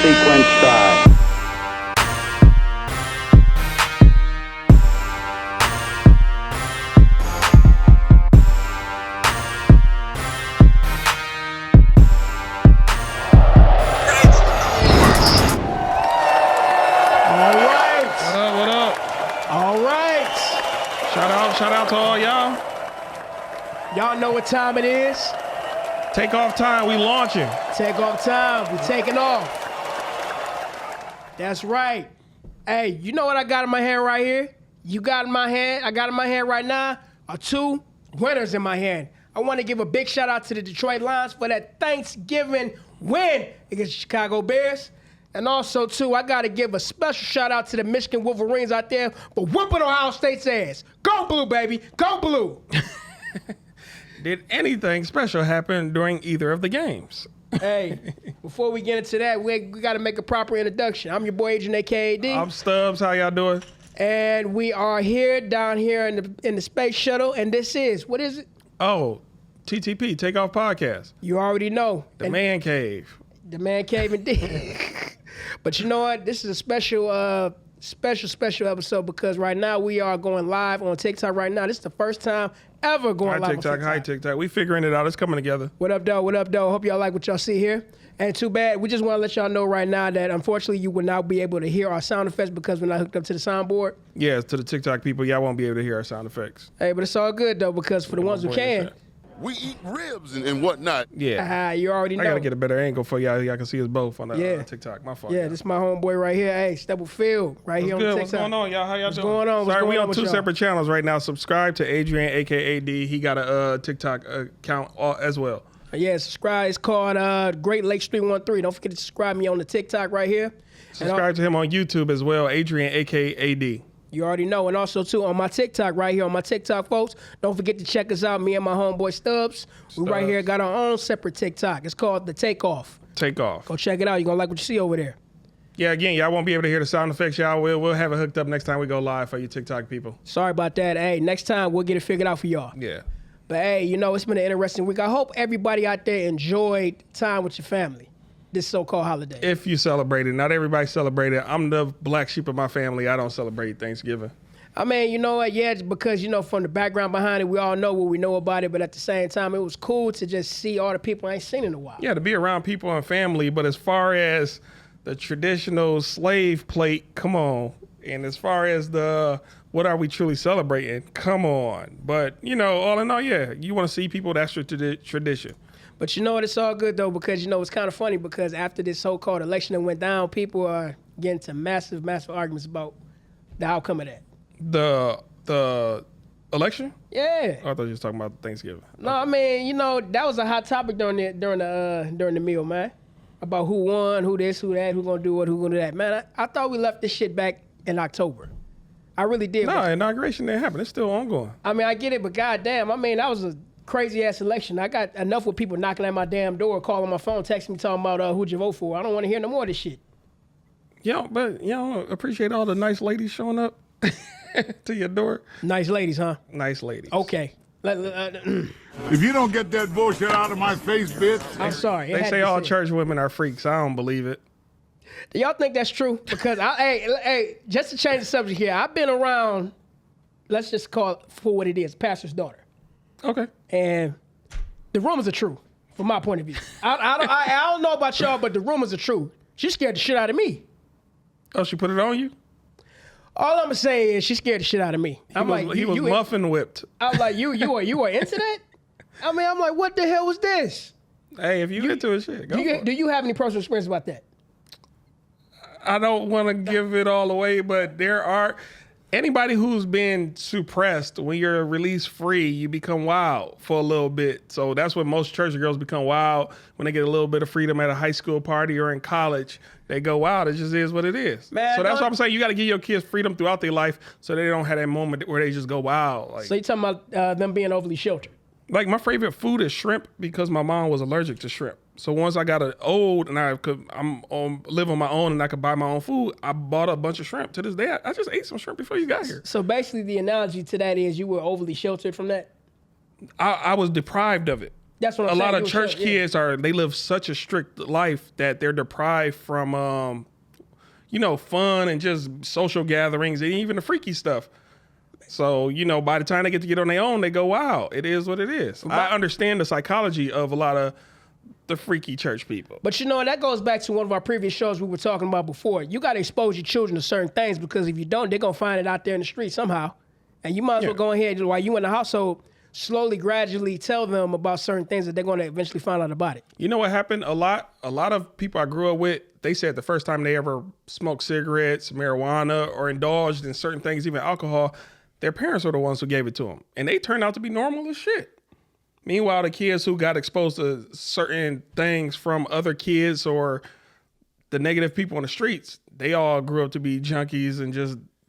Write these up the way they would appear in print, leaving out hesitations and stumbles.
sequence start. Shout out to all y'all. Y'all know what time it is. Takeoff time, we launching. Takeoff time, we taking off. That's right. Hey, you know what I got in my hand right here? You got in my hand, I got in my hand right now are two winners in my hand. I want to give a big shout out to the Detroit Lions for that Thanksgiving win against the Chicago Bears. And also, too, I got to give a special shout-out to the Michigan Wolverines out there for whooping Ohio State's ass. Go Blue, baby. Go Blue. Did anything special happen during either of the games? Hey, before we get into that, we got to make a proper introduction. I'm your boy, Agent AKAD. I'm Stubbs. How y'all doing? And we are here, down here in the space shuttle, and this is, what is it? Oh, TTP, Takeoff Podcast. You already know. The Man Cave. The Man Cave indeed. But you know what? This is a special episode because right now we are going live on TikTok right now. This is the first time ever going live on TikTok. Hi, TikTok. We figuring it out. It's coming together. What up, though? What up, though? Hope y'all like what y'all see here. And too bad, we just want to let y'all know right now that unfortunately you will not be able to hear our sound effects because we're not hooked up to the soundboard. Yeah, to the TikTok people, y'all won't be able to hear our sound effects. Hey, but it's all good, though, because for the ones who can. We eat ribs and whatnot. Yeah. You already know. I got to get a better angle for y'all. Y'all can see us both on the TikTok. My fault. Yeah, this is my homeboy right here. Hey, Stubblefield, right here on the TikTok. What's going on, y'all? How y'all doing? What's going on? Sorry, we on two separate channels right now. Subscribe to Adrian, a.k.a.D. He got a TikTok account as well. Yeah, subscribe. It's called Great Lakes 313. Don't forget to subscribe me on the TikTok right here. Subscribe to him on YouTube as well, Adrian, a.k.a.D. You already know. And also, too, on my TikTok right here, on my TikTok, folks, don't forget to check us out, me and my homeboy Stubbs. We right here got our own separate TikTok. It's called the TakeOff. TakeOff. Go check it out. You're going to like what you see over there. Yeah, again, y'all won't be able to hear the sound effects, y'all. We'll have it hooked up next time we go live for you TikTok people. Sorry about that. Hey, next time we'll get it figured out for y'all. Yeah. But, hey, you know, it's been an interesting week. I hope everybody out there enjoyed time with your family this so-called holiday. If you celebrate it. Not everybody celebrated. I'm the black sheep of my family. I don't celebrate Thanksgiving. I mean, you know what? Yeah, it's because, you know, from the background behind it, we all know what we know about it. But at the same time, it was cool to just see all the people I ain't seen in a while. Yeah, to be around people and family. But as far as the traditional slave plate, come on. And as far as the what are we truly celebrating, come on. But, you know, all in all, yeah, you want to see people, that's your tradition. But you know what? It's all good, though, because, you know, it's kind of funny because after this so-called election that went down, people are getting to massive arguments about the outcome of that. The election? Yeah. Oh, I thought you was talking about Thanksgiving. No, okay. I mean, you know, that was a hot topic during the meal, man. About who won, who this, who that, who gonna do what, who gonna do that. Man, I thought we left this shit back in October. I really did. No, inauguration didn't happen. It's still ongoing. I mean, I get it, but goddamn, I mean, that was a crazy ass election. I got enough with people knocking at my damn door, calling my phone, texting me, talking about who'd you vote for. I don't want to hear no more of this shit. Yo, but you know, appreciate all the nice ladies showing up to your door. Nice ladies, huh? Nice ladies. Okay. If you don't get that bullshit out of my face, bitch. I'm sorry. They say all church women are freaks. I don't believe it. Do y'all think that's true? Because hey, just to change the subject here, I've been around, let's just call it for what it is, pastor's daughter. Okay. And the rumors are true, from my point of view. I don't know about y'all, but the rumors are true. She scared the shit out of me. Oh, she put it on you? All I'm gonna say is she scared the shit out of me. He was muffin whipped. I'm like, you are into that? I mean, I'm like, what the hell was this? Hey, if you into it, shit, go for it. Do you have any personal experience about that? I don't want to give it all away, but there are anybody who's been suppressed. When you're released free, you become wild for a little bit. So that's when most church girls become wild when they get a little bit of freedom at a high school party or in college. They go wild. It just is what it is. Man, so that's what I'm saying. You got to give your kids freedom throughout their life so they don't have that moment where they just go wild. Like, so you're talking about them being overly sheltered? Like, my favorite food is shrimp because my mom was allergic to shrimp. So once I got old and I'm live on my own and I could buy my own food, I bought a bunch of shrimp. To this day, I just ate some shrimp before you got here. So basically the analogy to that is you were overly sheltered from that? I was deprived of it. That's what I'm a saying. lot of You church should, yeah. kids they live such a strict life that they're deprived from, fun and just social gatherings and even the freaky stuff. So, by the time they get on their own, they go, wow, it is what it is. I understand the psychology of a lot of the freaky church people. But that goes back to one of our previous shows we were talking about before. You got to expose your children to certain things, because if you don't, they're going to find it out there in the street somehow. And you might as well go ahead, while you in the household, slowly, gradually tell them about certain things that they're going to eventually find out about it. You know what happened? A lot of people I grew up with, they said the first time they ever smoked cigarettes, marijuana, or indulged in certain things, even alcohol, their parents were the ones who gave it to them. And they turned out to be normal as shit. Meanwhile, the kids who got exposed to certain things from other kids or the negative people on the streets, they all grew up to be junkies, and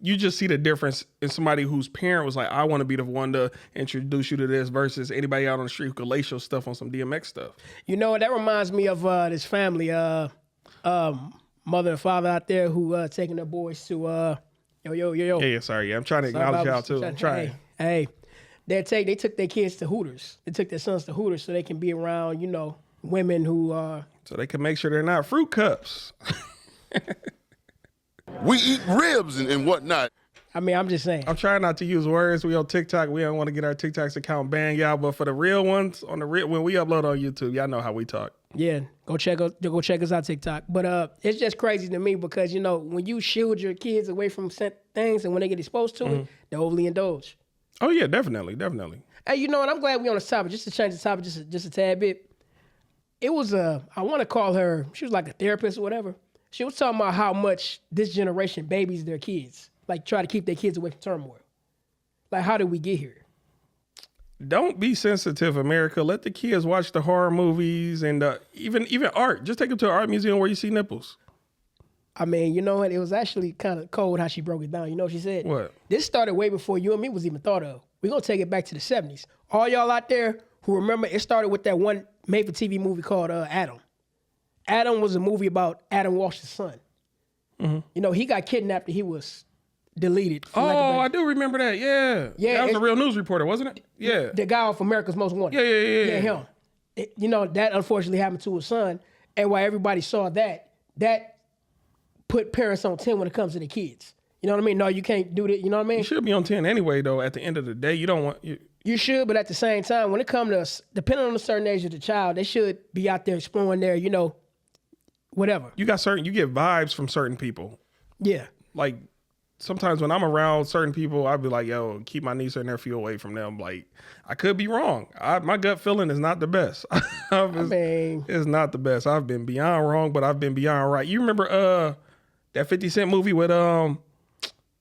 you just see the difference in somebody whose parent was like, I want to be the one to introduce you to this, versus anybody out on the street who could lace your stuff on some DMX stuff. That reminds me of this family, mother and father out there who taking their boys to yo. Yeah, sorry. I'm trying to acknowledge y'all too. I'm trying. Hey, they took their kids to Hooters. They took their sons to Hooters so they can be around, women who so they can make sure they're not fruit cups. We eat ribs and whatnot. I mean, I'm just saying. I'm trying not to use words. We on TikTok. We don't want to get our TikTok's account banned, y'all. But for the real ones, when we upload on YouTube, y'all know how we talk. Yeah, go check us out TikTok. But it's just crazy to me because when you shield your kids away from things, and when they get exposed to it, they overly indulge. Oh yeah, definitely. Hey, you know what? I'm glad we on this topic. Just to change the topic just a tad bit. It was I want to call her. She was like a therapist or whatever. She was talking about how much this generation babies their kids, like try to keep their kids away from turmoil. Like, how did we get here? Don't be sensitive, America. Let the kids watch the horror movies and even art. Just take them to an art museum where you see nipples. I mean, you know what? It was actually kind of cold how she broke it down. You know what she said? What? This started way before you and me was even thought of. We're going to take it back to the 70s. All y'all out there who remember, it started with that one made-for-TV movie called Adam. Adam was a movie about Adam Walsh's son. Mm-hmm. He got kidnapped and he was deleted. I do remember that. Yeah. That was a real news reporter, wasn't it? Yeah. The guy off America's Most Wanted. Yeah, him. That unfortunately happened to his son. And while everybody saw that put parents on 10 when it comes to the kids. You know what I mean? No, you can't do that. You know what I mean? You should be on 10 anyway, though. At the end of the day, you don't want... You should, but at the same time, when it comes to, depending on the certain age of the child, they should be out there exploring their, whatever. You get vibes from certain people. Yeah. Like, sometimes when I'm around certain people, I'll be like, yo, keep my niece or nephew away from them. Like, I could be wrong. My gut feeling is not the best. It's not the best. I've been beyond wrong, but I've been beyond right. You remember that 50 Cent movie with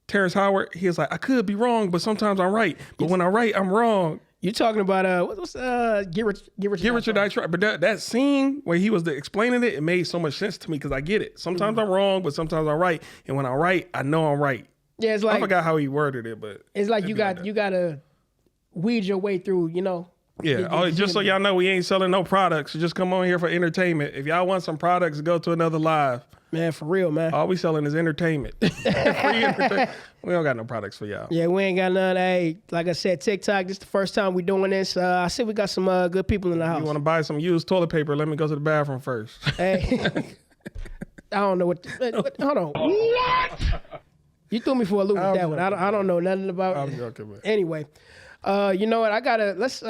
Terrence Howard? He was like, I could be wrong, but sometimes I'm right. But when I'm right, I'm wrong. You talking about what's Get Rich or Die Trying? But that scene where he was explaining it made so much sense to me because I get it. Sometimes I'm wrong, but sometimes I'm right. And when I'm right, I know I'm right. Yeah, it's like, I forgot how he worded it, but it's like you gotta weed your way through, Yeah. Just so y'all know, we ain't selling no products. So just come on here for entertainment. If y'all want some products, go to another live. Man, for real, man. All we selling is entertainment. Free entertainment. We don't got no products for y'all. Yeah, we ain't got none. Hey, like I said, TikTok, this is the first time we doing this. I see we got some good people in the house. You want to buy some used toilet paper, let me go to the bathroom first. Hey. I don't know what hold on. What? You threw me for a loop with that one. I don't know nothing about I'm joking, man. Anyway, you know what? Let's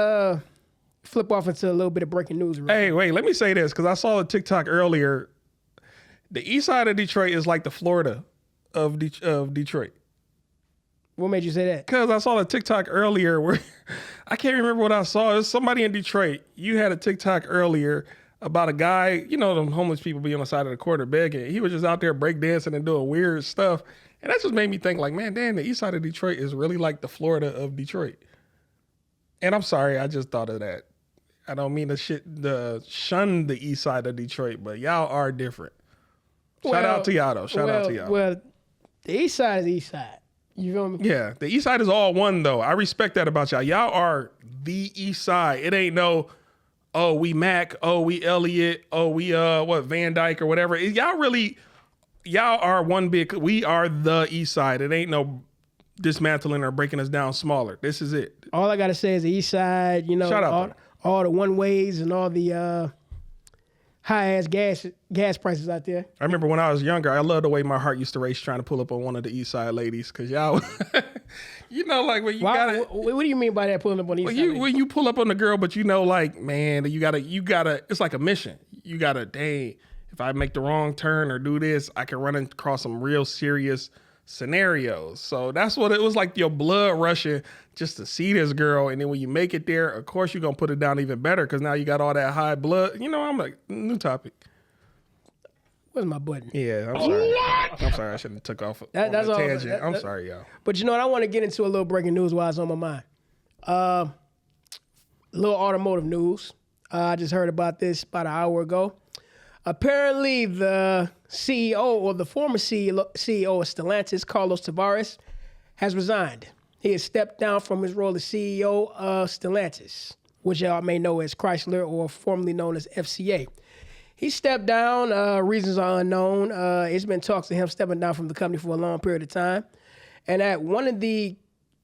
flip off into a little bit of breaking news. Hey, wait, let me say this, because I saw a TikTok earlier. The east side of Detroit is like the Florida of Detroit. What made you say that? Because I saw a TikTok earlier where, I can't remember what I saw. It was somebody in Detroit. You had a TikTok earlier about a guy, them homeless people be on the side of the corner begging. He was just out there breakdancing and doing weird stuff. And that just made me think like, man, damn, the east side of Detroit is really like the Florida of Detroit. And I'm sorry, I just thought of that. I don't mean to shun the east side of Detroit, but y'all are different. Shout out to y'all, though. Shout out to y'all. Well, the east side is the east side. You feel me? Yeah, the east side is all one, though. I respect that about y'all. Y'all are the east side. It ain't no, oh, we Mac, oh, we Elliott, oh, we, Van Dyke or whatever. Y'all are one big, we are the east side. It ain't no dismantling or breaking us down smaller. This is it. All I got to say is the east side, Shout out all the one ways and all the high ass gas prices out there. I remember when I was younger, I loved the way my heart used to race trying to pull up on one of the East Side ladies, because y'all, you know, like when you got it. What do you mean by that, pulling up on the East Side? When you pull up on the girl, but you know, like, man, you gotta. It's like a mission. You gotta, dang, if I make the wrong turn or do this, I can run across some real serious scenarios. So that's what it was like, your blood rushing just to see this girl. And then when you make it there, of course you're gonna put it down even better, because now you got all that high blood. You know, I'm like, new topic. Where's my button? Yeah, I'm sorry. What? I'm sorry, I shouldn't have took off that's on a tangent. I'm sorry, y'all. But you know what? I want to get into a little breaking news while it's on my mind. A little automotive news. I just heard about this about an hour ago. Apparently, the CEO or the former CEO of Stellantis, Carlos Tavares, has resigned. He has stepped down from his role as CEO of Stellantis, which y'all may know as Chrysler or formerly known as FCA. He stepped down. Reasons are unknown. It's been talks of him stepping down from the company for a long period of time. And at one of the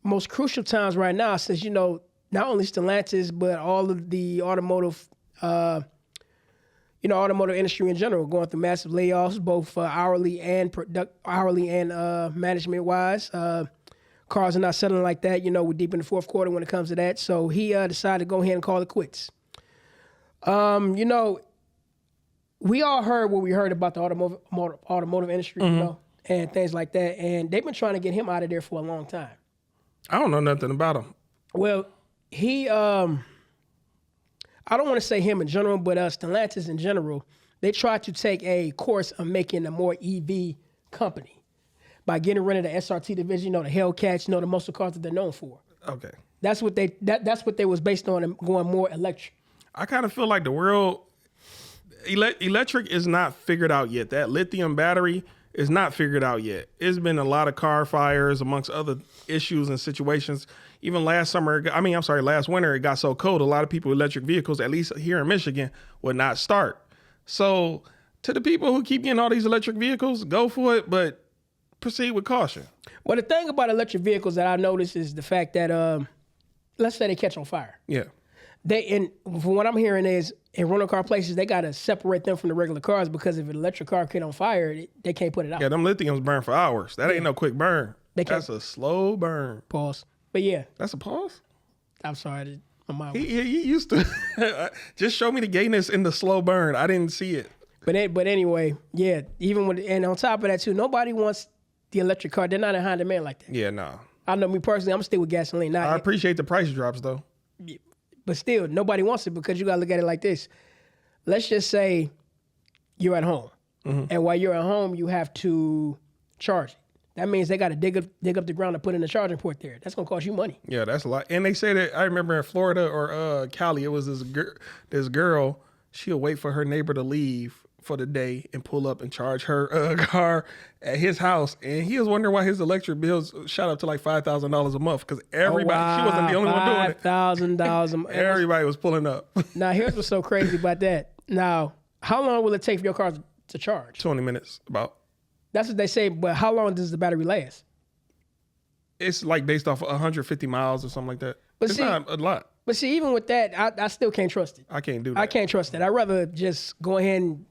most crucial times right now, since, you know, not only Stellantis, but all of the automotive industry in general, going through massive layoffs, both hourly and management wise. Cars are not selling like that. You know, we're deep in the fourth quarter when it comes to that. So he decided to go ahead and call it quits. You know, we all heard what we heard about the automotive industry, you know, and things like that. And they've been trying to get him out of there for a long time. I don't know nothing about him. Well, he, I don't want to say him in general, but Stellantis in general, they tried to take a course of making a more EV company by getting rid of the SRT division, you know, the Hellcats, you know, the muscle cars that they're known for. Okay. That's what they was based on, and going more electric. I kind of feel like the world, electric is not figured out yet. That lithium battery is not figured out yet. It's been a lot of car fires amongst other issues and situations. Even last winter, it got so cold, a lot of people with electric vehicles, at least here in Michigan, would not start. So to the people who keep getting all these electric vehicles, go for it, but proceed with caution. Well, the thing about electric vehicles that I noticed is the fact that, let's say they catch on fire. Yeah. From what I'm hearing is, in rental car places, they got to separate them from the regular cars, because if an electric car get on fire, they can't put it out. Yeah, them lithiums burn for hours. That ain't no quick burn. That's a slow burn. Pause. But yeah. That's a pause? I'm sorry. My mind he used to. Just show me the gayness in the slow burn. I didn't see it. But anyway, yeah. And on top of that too, nobody wants the electric car. They're not in high demand like that. Yeah, no. I know me personally, I'm gonna stick with gasoline. I appreciate the price drops though. But still, nobody wants it, because you gotta look at it like this. Let's just say you're at home, and while you're at home, you have to charge it. That means they got to dig up the ground to put in a charging port there. That's gonna cost you money. Yeah, that's a lot. And they say that, I remember in Florida or Cali, it was this girl. She'll wait for her neighbor to leave for the day and pull up and charge her car at his house. And he was wondering why his electric bills shot up to like $5,000 a month, because everybody, she wasn't the only one doing it. $5,000. Everybody was pulling up. Now, here's what's so crazy about that. Now, how long will it take for your car to charge? 20 minutes, about. That's what they say, but how long does the battery last? It's like based off 150 miles or something like that. But it's not a lot. But see, even with that, I still can't trust it. I can't do that. I can't trust it. I'd rather just go ahead and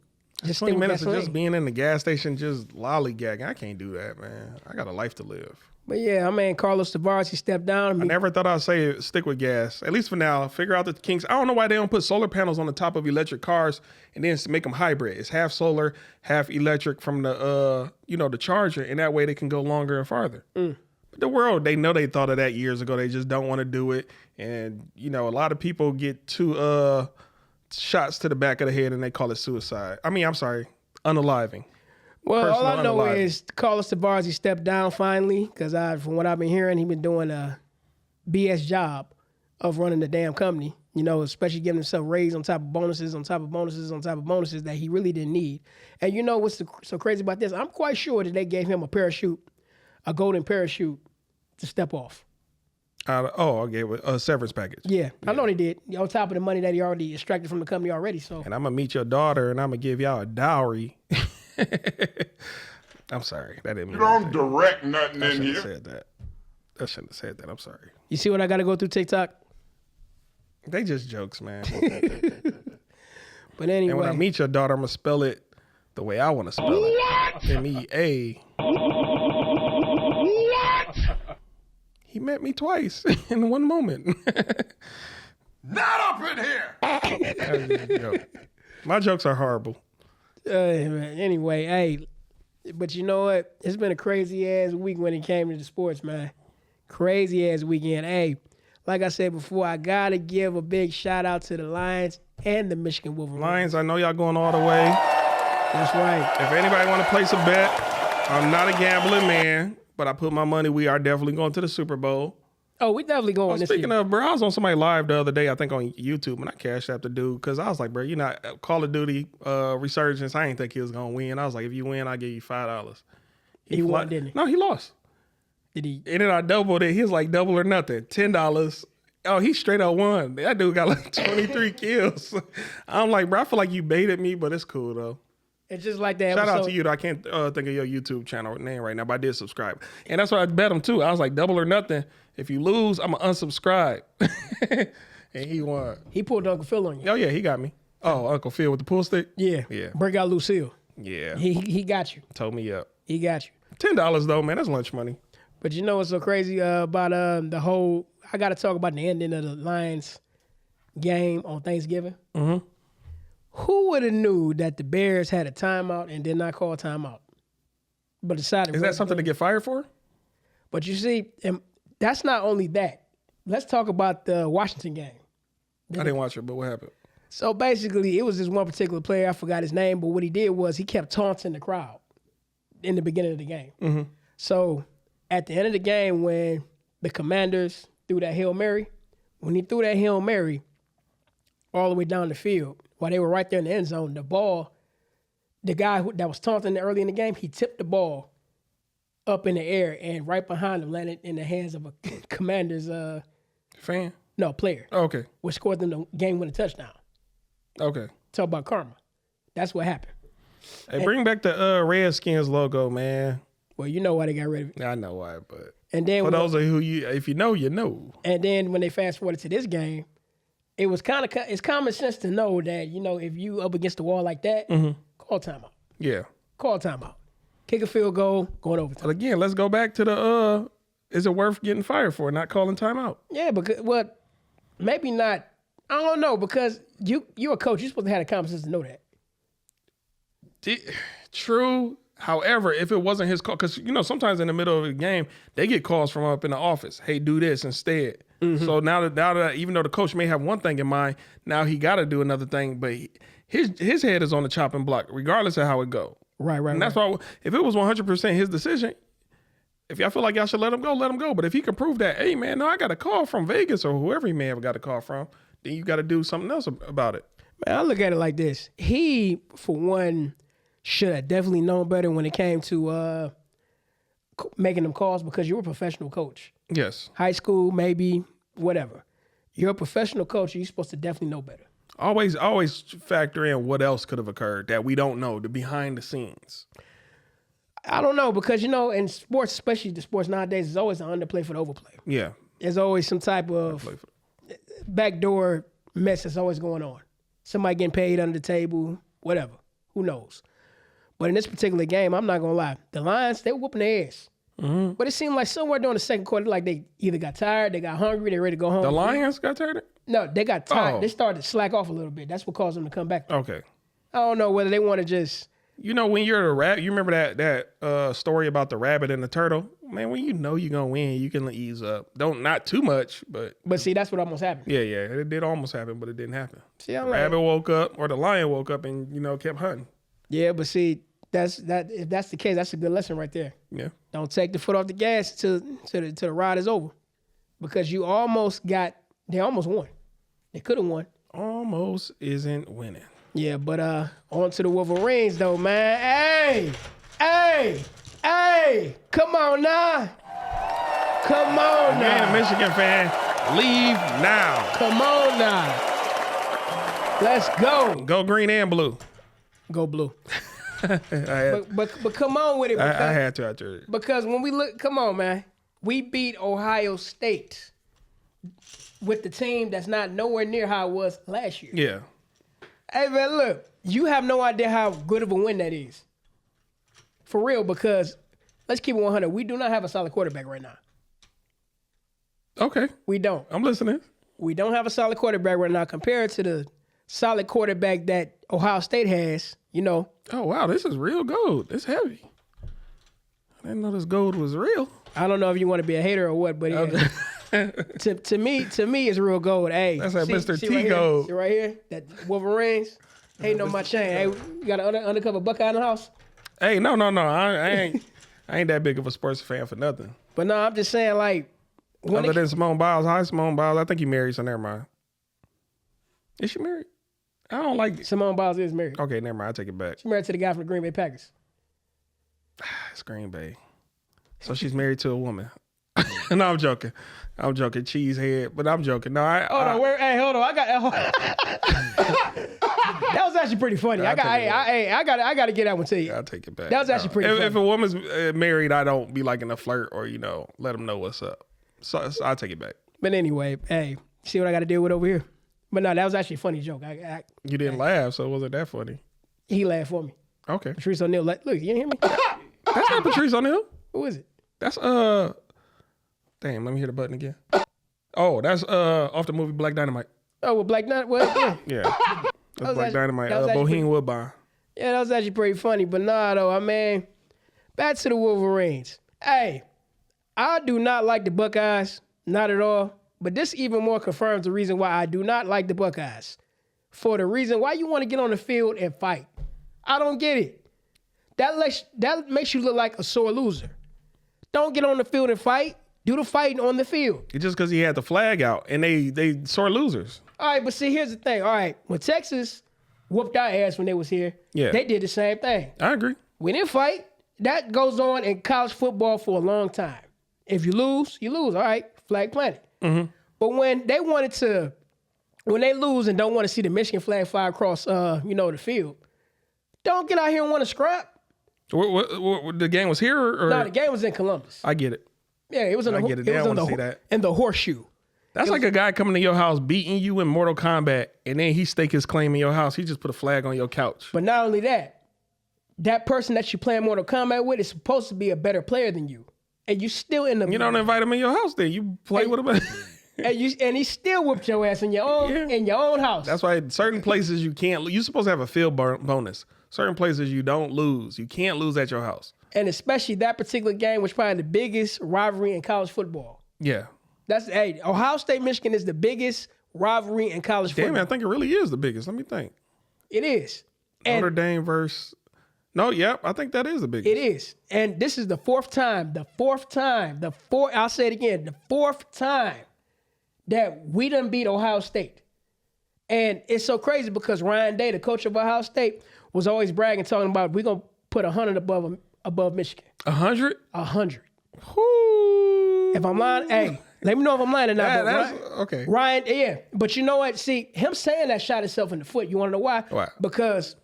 just 20 stay with minutes gasoline. of just being in the gas station, just lollygagging. I can't do that, man. I got a life to live. But yeah, I mean, Carlos Tavares, he stepped down. I never thought I'd say stick with gas, at least for now. Figure out the kinks. I don't know why they don't put solar panels on the top of electric cars and then make them hybrid. It's half solar, half electric from the the charger, and that way they can go longer and farther. But the world, they know they thought of that years ago. They just don't want to do it. And, a lot of people get 2 shots to the back of the head and they call it suicide. Unaliving. Well, all I know is Carlos Tavares, he stepped down finally, because from what I've been hearing, he's been doing a BS job of running the damn company, especially giving himself raise on top of bonuses, on top of bonuses, on top of bonuses that he really didn't need. And you know what's so crazy about this? I'm quite sure that they gave him a golden parachute to step off. I gave it a severance package. Yeah, I know they did. On top of the money that he already extracted from the company already. So. And I'm going to meet your daughter and I'm going to give y'all a dowry. I'm sorry. That didn't mean You don't anything. direct nothing in here. I shouldn't have said that. I'm sorry. You see what I got to go through TikTok? They just jokes, man. But anyway. And when I meet your daughter, I'm going to spell it the way I want to spell it. M-E-A. What? He met me twice in one moment. Not up in here. That was just a joke. My jokes are horrible. Anyway, hey, but you know what? It's been a crazy ass week when it came to the sports, man. Crazy ass weekend. Hey, like I said before, I gotta give a big shout out to the Lions and the Michigan Wolverines. Lions, I know y'all going all the way. That's right. If anybody want to place a bet, I'm not a gambling man, but I put my money. We are definitely going to the Super Bowl. Oh, we definitely going this Speaking year. of, bro, I was on somebody live the other day, I think on YouTube, and I cashed out the dude because I was like, bro, you know, Call of Duty Resurgence, I ain't think he was going to win. I was like, if you win, I'll give you $5. He won, didn't he? No, he lost. Did he? And then I doubled it. He was like double or nothing, $10. Oh, he straight up won. That dude got like 23 kills. I'm like, bro, I feel like you baited me, but it's cool, though. It's just like that. Shout out to you, though. I can't think of your YouTube channel name right now, but I did subscribe. And that's what I bet him, too. I was like, double or nothing. If you lose, I'm going to unsubscribe. And he won. He pulled Uncle Phil on you. Oh, yeah, he got me. Oh, Uncle Phil with the pool stick? Yeah. Yeah. Break out Lucille. Yeah. He got you. Told me up. He got you. $10, though, man. That's lunch money. But you know what's so crazy about the whole, I got to talk about the ending of the Lions game on Thanksgiving. Mm-hmm. Who would have knew that the Bears had a timeout and did not call a timeout? But decided. Is that something to get fired for? But you see, and that's not only that. Let's talk about the Washington game. I didn't watch it, but what happened? So basically, it was this one particular player, I forgot his name, but what he did was he kept taunting the crowd in the beginning of the game. Mm-hmm. So at the end of the game, when the Commanders threw that Hail Mary, when he threw that Hail Mary all the way down the field, while they were right there in the end zone, the ball, the guy that was taunting early in the game, he tipped the ball up in the air and right behind him landed in the hands of a Commanders Fan? player, Okay. which scored them the game-winning touchdown. Okay. Talk about karma. That's what happened. Hey, bring back the Redskins logo, man. Well, you know why they got rid of it. I know why, but And then for those of who if you know, you know. And then when they fast forwarded to this game, it was it's common sense to know that, you know, if you up against the wall like that, call timeout. Yeah. Call timeout. Kick a field goal, going overtime. But again, let's go back to the is it worth getting fired for not calling timeout? Yeah, because maybe not. I don't know, because you're a coach. You're supposed to have the common sense to know that. True. However, if it wasn't his call, because, you know, sometimes in the middle of the game, they get calls from up in the office. Hey, do this instead. Mm-hmm. So now that even though the coach may have one thing in mind, now he got to do another thing. But his head is on the chopping block, regardless of how it go. Right. And that's why if it was 100% his decision, if y'all feel like y'all should let him go, let him go. But if he can prove that, hey, man, no, I got a call from Vegas or whoever he may have got a call from, then you got to do something else about it. Man, I look at it like this. He, for one, should have definitely known better when it came to making them calls, because you're a professional coach. Yes. High school, maybe, whatever. You're a professional coach. You're supposed to definitely know better. Always factor in what else could have occurred that we don't know, the behind the scenes. I don't know, because, you know, in sports, especially the sports nowadays, there's always an underplay for the overplay. Yeah. There's always some type of backdoor mess that's always going on. Somebody getting paid under the table, whatever. Who knows? But in this particular game, I'm not going to lie. The Lions, they were whooping their ass. Mm-hmm. But it seemed like somewhere during the second quarter, like they either got tired, they got hungry, they ready to go home. The Lions got tired? No, they got tired. Oh. They started to slack off a little bit. That's what caused them to come back. Okay. I don't know whether they want to just... You know, when you're a rabbit, you remember that story about the rabbit and the turtle? Man, when you know you're going to win, you can ease up. Not too much, but... But see, that's what almost happened. Yeah, it did almost happen, but it didn't happen. See, the rabbit woke up, or the lion woke up and, you know, kept hunting. Yeah, but see, if that's the case, that's a good lesson right there. Yeah. Don't take the foot off the gas till the ride is over. Because they almost won. They could have won. Almost isn't winning. Yeah, but on to the Wolverines, though, man. Hey, come on now. Come on now. Man, a Michigan fan, leave now. Come on now. Let's go. Go green and blue. Go blue. But come on with it. I had to out there. Because when we look, come on, man. We beat Ohio State with the team that's not nowhere near how it was last year. Yeah. Hey, man, look, you have no idea how good of a win that is. For real, because let's keep it 100. We do not have a solid quarterback right now. Okay. We don't. I'm listening. We don't have a solid quarterback right now compared to the solid quarterback that Ohio State has, you know. Oh, wow. This is real gold. It's heavy. I didn't know this gold was real. I don't know if you want to be a hater or what, but yeah. to me, it's real gold. Hey, That's that Mr. T right gold. See right here? That Wolverines. Hating on my chain. Hey, you got an undercover Buckeye in the house? Hey, no. I ain't that big of a sports fan for nothing. But no, I'm just saying, like, Other than Simone Biles, hi Simone Biles. I think you married, so never mind. Is she married? I don't like. Simone Biles is married. Okay, never mind. I take it back. She's married to the guy from the Green Bay Packers. It's Green Bay. So she's married to a woman. No, I'm joking. Cheesehead, but I'm joking. No, Hold on. I got. That was actually pretty funny. I got to get that one to you. I'll take it back. That was actually pretty funny. If a woman's married, I don't be like in a flirt or let them know what's up. So I'll take it back. But anyway, hey, see what I got to deal with over here. But no, that was actually a funny joke. You didn't laugh, so it wasn't that funny. He laughed for me. Okay. Patrice O'Neal, look, you didn't hear me? That's not Patrice O'Neal. Who is it? That's damn, let me hear the button again. Oh, that's off the movie Black Dynamite. Oh, well, Black Knight, what? Yeah. Yeah. That's Black Dynamite. that was actually Bohemian Woodbine. Yeah, that was actually pretty funny. But nah, though, I mean, back to the Wolverines. Hey, I do not like the Buckeyes. Not at all. But this even more confirms the reason why I do not like the Buckeyes. For the reason why you want to get on the field and fight. I don't get it. That makes you look like a sore loser. Don't get on the field and fight. Do the fighting on the field. It's just because he had the flag out and they sore losers. All right, but see, here's the thing. All right, when Texas whooped our ass when they was here, they did the same thing. I agree. We didn't fight. That goes on in college football for a long time. If you lose, you lose. All right, flag planted. Mm-hmm. But when they lose and don't want to see the Michigan flag fly across, the field, don't get out here and want to scrap. What, the game was here or? No, the game was in Columbus. I get it. Yeah, it was in the horseshoe. That's like a guy coming to your house beating you in Mortal Kombat, and then he stake his claim in your house. He just put a flag on your couch. But not only that, that person that you playing Mortal Kombat with is supposed to be a better player than you, and you still in the. You don't invite him in your house, then you play with him. and he still whooped your ass in your own house. That's why certain places you can't. You're supposed to have a field bonus. Certain places you don't lose. You can't lose at your house. And especially that particular game was probably the biggest rivalry in college football. Yeah. Ohio State, Michigan is the biggest rivalry in college football. Damn, I think it really is the biggest. Let me think. It is. Notre Dame versus... No, yep, I think that is the biggest. It is. And this is the fourth time. I'll say it again. The fourth time that we done beat Ohio State. And it's so crazy because Ryan Day, the coach of Ohio State, was always bragging, talking about we're going to put 100 above Michigan. 100? 100. Whoo. If I'm lying, hey, let me know if I'm lying or not. Okay. Ryan, yeah. But you know what? See, him saying that shot himself in the foot. You want to know why? Why? Because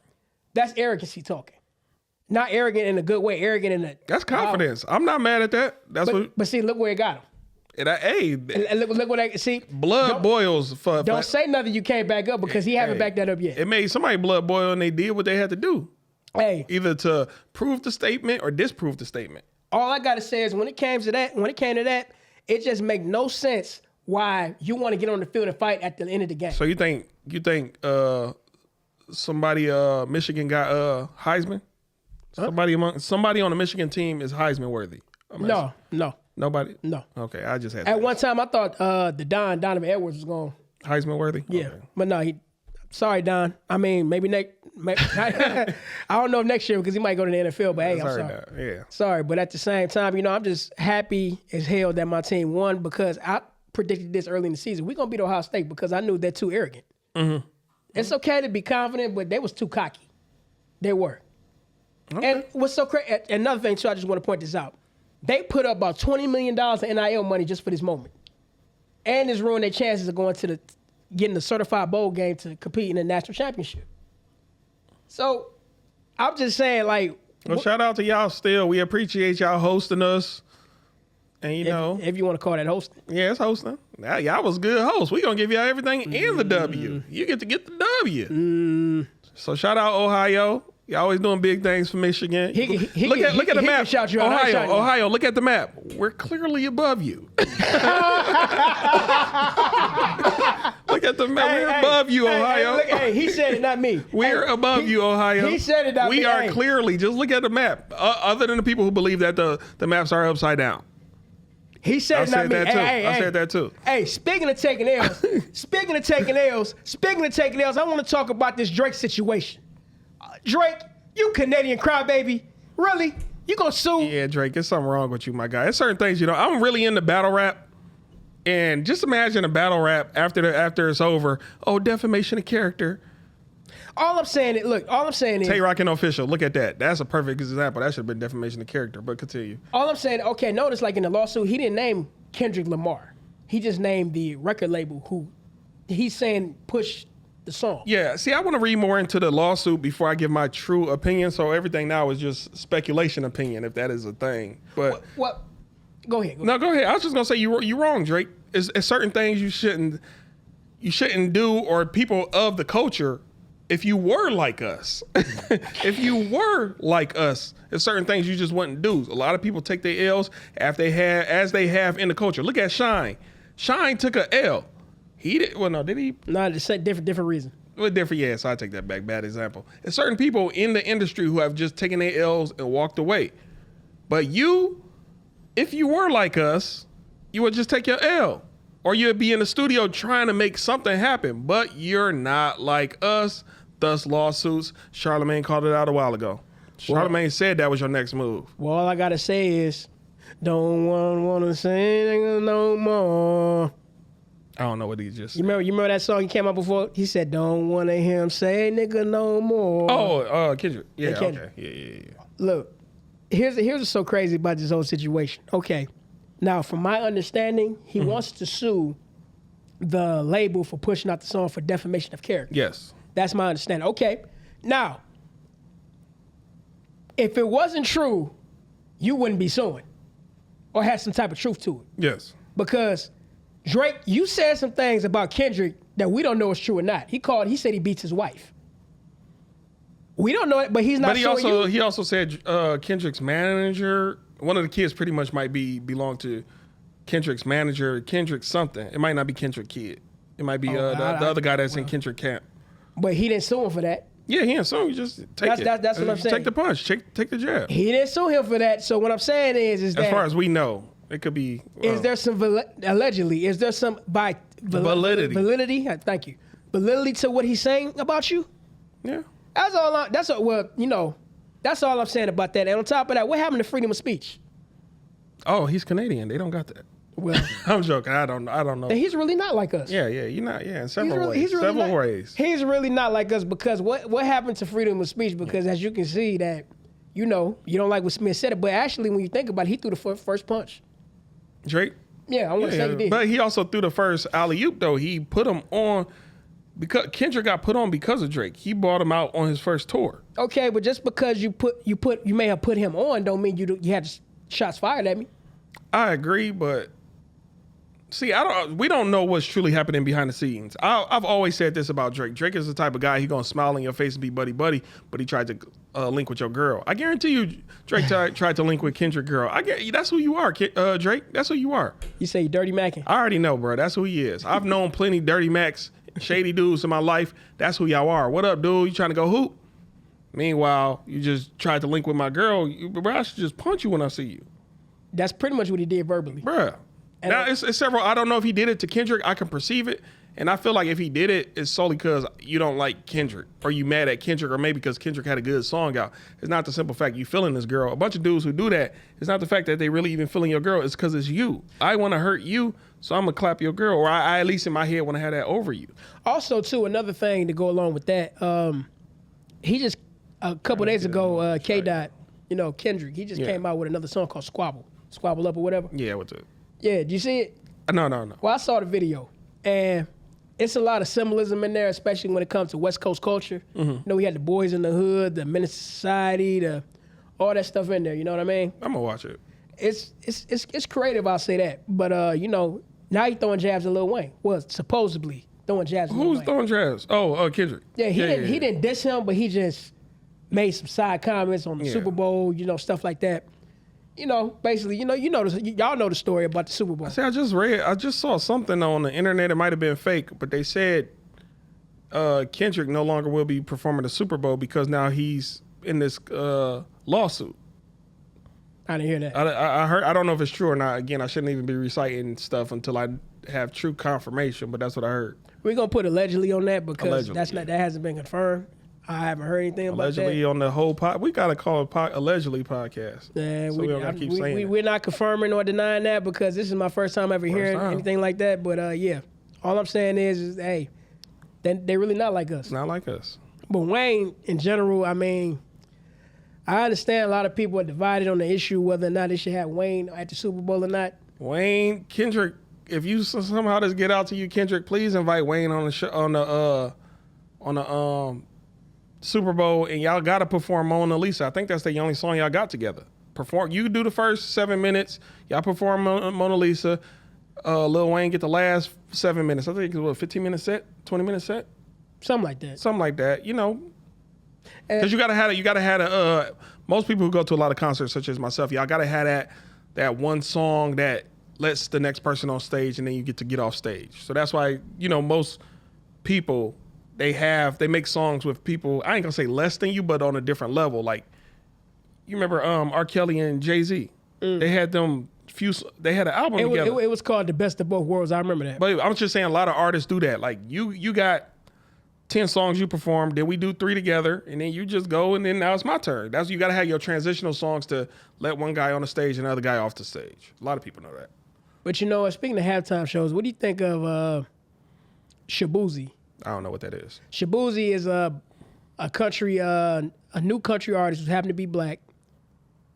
that's arrogancy talking. Not arrogant in a good way, arrogant in a... That's confidence. I'm not mad at that. But see, look where it got him. And look what I see. Blood boils for. Don't say nothing you can't back up because he haven't backed that up yet. It made somebody blood boil and they did what they had to do. Hey, either to prove the statement or disprove the statement. All I gotta say is when it came to that, it just make no sense why you want to get on the field and fight at the end of the game. So you think somebody Michigan got Heisman? Somebody on the Michigan team is Heisman worthy. No. Nobody? No. Okay, I just had At one time, I thought Donovan Edwards was going. Heisman worthy? Yeah. Okay. But no, sorry, Don. I mean, maybe I don't know if next year because he might go to the NFL, but hey, I'm sorry. Yeah. Sorry, but at the same time, I'm just happy as hell that my team won because I predicted this early in the season. We're going to beat Ohio State because I knew they're too arrogant. Mm-hmm. It's okay to be confident, but they was too cocky. They were. Okay. And what's so crazy, another thing too, I just want to point this out. They put up about $20 million in NIL money just for this moment. And it's ruined their chances of going to getting the certified bowl game to compete in the national championship. So I'm just saying, well, shout out to y'all still. We appreciate y'all hosting us And you know, if you want to call that hosting. yeah, it's hosting. Now, y'all was good hosts. We gonna give y'all everything and the W. You get the W. So shout out Ohio. Y'all always doing big things for Michigan. Look at the map. Shout you out. Ohio, look at the map. We're clearly above you. Look at the map. We're above you, Ohio. Hey, he said it, not me. We're above you, Ohio. He said it, not me. We are clearly, just look at the map. Other than the people who believe that the maps are upside down. He said it, not me. I said that too. Hey, speaking of taking L's, I want to talk about this Drake situation. Drake, you Canadian crybaby. Really? You gonna sue? Yeah, Drake, there's something wrong with you, my guy. There's certain things, I'm really into battle rap. And just imagine a battle rap after it's over. Oh, defamation of character. All I'm saying is Tay Rock and Official. Look at that. That's a perfect example. That should have been defamation of character, but continue. All I'm saying, okay, notice like in the lawsuit, he didn't name Kendrick Lamar. He just named the record label who he's saying pushed the song. Yeah, see, I want to read more into the lawsuit before I give my true opinion. So everything now is just speculation opinion, if that is a thing. But what? Go ahead. No, go ahead. I was just gonna say you wrong, Drake. It's certain things you shouldn't do, or people of the culture. If you were like us, there's certain things you just wouldn't do. A lot of people take their L's as they have in the culture. Look at Shine. Shine took a L. He did. Well, no, did he? No, it's a different reason. Well, different. Yeah, so I take that back. Bad example. There's certain people in the industry who have just taken their L's and walked away. But you, if you were like us, you would just take your L. Or you'd be in the studio trying to make something happen. But you're not like us. Thus lawsuits. Charlamagne called it out a while ago. Charlamagne said that was your next move. Well, all I gotta say is, don't wanna say nigga no more. I don't know what he just said. You remember that song he came out before? He said, don't want to hear him say nigga no more. Oh, Kendrick. Yeah, Kendrick. Okay. Yeah. Look, here's what's so crazy about this whole situation. Okay, now from my understanding, he wants to sue the label for pushing out the song for defamation of character. Yes. That's my understanding. Okay, now, if it wasn't true, you wouldn't be suing or had some type of truth to it. Yes. Because Drake, you said some things about Kendrick that we don't know is true or not. He said he beats his wife. We don't know it, but he's not. But he also said Kendrick's manager, one of the kids pretty much might belong to Kendrick's manager, Kendrick something. It might not be Kendrick kid. It might be the other guy that's in Kendrick camp. But he didn't sue him for that. Yeah, he didn't sue him. You just take it. That's what I'm saying. Take the punch. Take the jab. He didn't sue him for that. So what I'm saying is that as far as we know, it could be. Is there some allegedly? Is there some validity? Validity. Thank you. Validity to what he's saying about you. Yeah. That's all. That's all I'm saying about that. And on top of that, what happened to freedom of speech? Oh, he's Canadian. They don't got that. Well, I'm joking. I don't know. He's really not like us. Yeah. You're not. Yeah, in several ways. Ways. He's really not like us because what happened to freedom of speech? Because as you can see that, you don't like what Smith said, but actually when you think about it, he threw the first punch. Drake? Yeah, I want to say he did. But he also threw the first alley-oop, though. He put him on because Kendrick got put on because of Drake. He brought him out on his first tour. Okay, but just because you may have put him on don't mean you had shots fired at me. I agree, but see, we don't know what's truly happening behind the scenes. I've always said this about Drake. Drake is the type of guy, he gonna smile in your face and be buddy, but he tried to link with your girl. I guarantee you, Drake tried to link with Kendrick girl. That's who you are, Drake. That's who you are. You say you dirty macking? I already know, bro. That's who he is. I've known plenty dirty Macs, shady dudes in my life. That's who y'all are. What up, dude? You trying to go hoop? Meanwhile, you just tried to link with my girl. Bro, I should just punch you when I see you. That's pretty much what he did verbally. Bruh. And now, it's several. I don't know if he did it to Kendrick. I can perceive it. And I feel like if he did it, it's solely because you don't like Kendrick or you mad at Kendrick or maybe because Kendrick had a good song out. It's not the simple fact you feeling this girl. A bunch of dudes who do that, it's not the fact that they really even feeling your girl. It's because it's you. I want to hurt you, so I'm going to clap your girl. Or I at least in my head want to have that over you. Also, too, another thing to go along with that, he just, a couple days ago, K-Dot, Kendrick, he just came out with another song called Squabble. Squabble Up or whatever. Yeah, what's it? Yeah, did you see it? No. Well, I saw the video, and it's a lot of symbolism in there, especially when it comes to West Coast culture. Mm-hmm. We had the Boys in the Hood, the Menace Society, all that stuff in there, you know what I mean? I'm going to watch it. it's creative. I'll say that. But you know, now he throwing jabs at Lil Wayne. Well, supposedly throwing jabs at Lil Who's Wayne. throwing jabs? Oh, Kendrick. Yeah, he didn't diss him, but he just made some side comments on the Super Bowl. You know, stuff like that. You know, basically, y'all know the story about the Super Bowl. See, I just saw something on the internet. It might have been fake, but they said Kendrick no longer will be performing the Super Bowl because now he's in this lawsuit. I didn't hear that. I heard. I don't know if it's true or not. Again, I shouldn't even be reciting stuff until I have true confirmation. But that's what I heard. We're gonna put allegedly on that because Allegedly, that hasn't been confirmed. I haven't heard anything about that. Allegedly on the whole pod. We gotta call it allegedly podcast. Yeah, so we don't gotta keep saying it. We're not confirming or denying that because this is my first time ever hearing anything like that. But yeah, all I'm saying is hey, they really not like us. It's not like us. But Wayne, in general, I mean, I understand a lot of people are divided on the issue whether or not they should have Wayne at the Super Bowl or not. Wayne, Kendrick, if you somehow this get out to you, Kendrick, please invite Wayne on the show, on the Super Bowl, and y'all gotta perform Mona Lisa. I think that's the only song y'all got together. Perform. You do the first 7 minutes. Y'all perform Mona Lisa. Lil Wayne get the last 7 minutes. I think it was a 15-minute set, 20-minute set, something like that. Something like that. You know. Because you gotta have a. Most people who go to a lot of concerts, such as myself, y'all gotta have that one song that lets the next person on stage, and then you get off stage. So that's why most people they make songs with people. I ain't gonna say less than you, but on a different level. Like you remember R. Kelly and Jay-Z. They had them They had an album together. It was called The Best of Both Worlds. I remember that. But I'm just saying a lot of artists do that. Like you got 10 songs you perform, then we do 3 together, and then you just go, and then now it's my turn. That's you got to have your transitional songs to let one guy on the stage and another guy off the stage. A lot of people know that. But speaking of halftime shows, what do you think of Shabuzi? I don't know what that is. Shabuzi is a new country artist who happened to be black.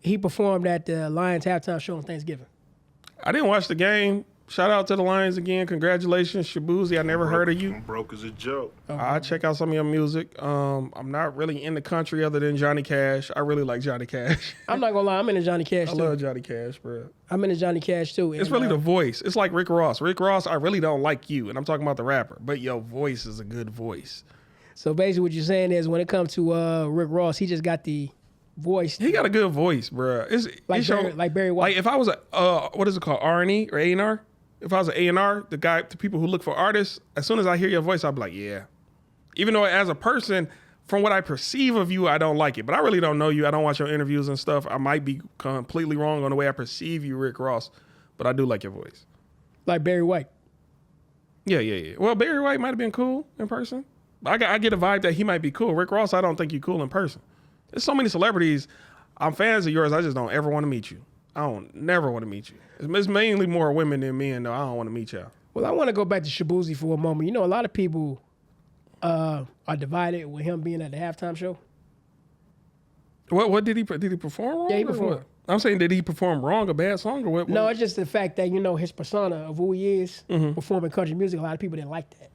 He performed at the Lions halftime show on Thanksgiving. I didn't watch the game. Shout out to the Lions again. Congratulations, Shabuzi. I never heard of you. I'm broke as a joke. I check out some of your music. I'm not really in the country other than Johnny Cash. I really like Johnny Cash. I'm not gonna lie, I'm into Johnny Cash too. I love Johnny Cash, bro. I'm into Johnny Cash too. It's really the voice. It's like Rick Ross. Rick Ross, I really don't like you, and I'm talking about the rapper, but your voice is a good voice. So basically what you're saying is when it comes to Rick Ross, he just got the voice. He got a good voice, bro. Like Barry White. Like if I was what is it called, R&E or A&R? If I was an A&R, the people who look for artists, as soon as I hear your voice, I'll be like, yeah. Even though as a person, from what I perceive of you, I don't like it. But I really don't know you. I don't watch your interviews and stuff. I might be completely wrong on the way I perceive you, Rick Ross. But I do like your voice. Like Barry White. Yeah. Well, Barry White might have been cool in person. I get a vibe that he might be cool. Rick Ross, I don't think you're cool in person. There's so many celebrities. I'm fans of yours. I just don't ever want to meet you. I don't never want to meet you. It's mainly more women than men, though. I don't want to meet y'all. Well, I want to go back to Shabuzi for a moment. A lot of people are divided with him being at the halftime show. What did he perform wrong? Yeah, he performed. I'm saying, did he perform wrong, a bad song, or what? No, it's just the fact that his persona of who he is performing country music. A lot of people didn't like that.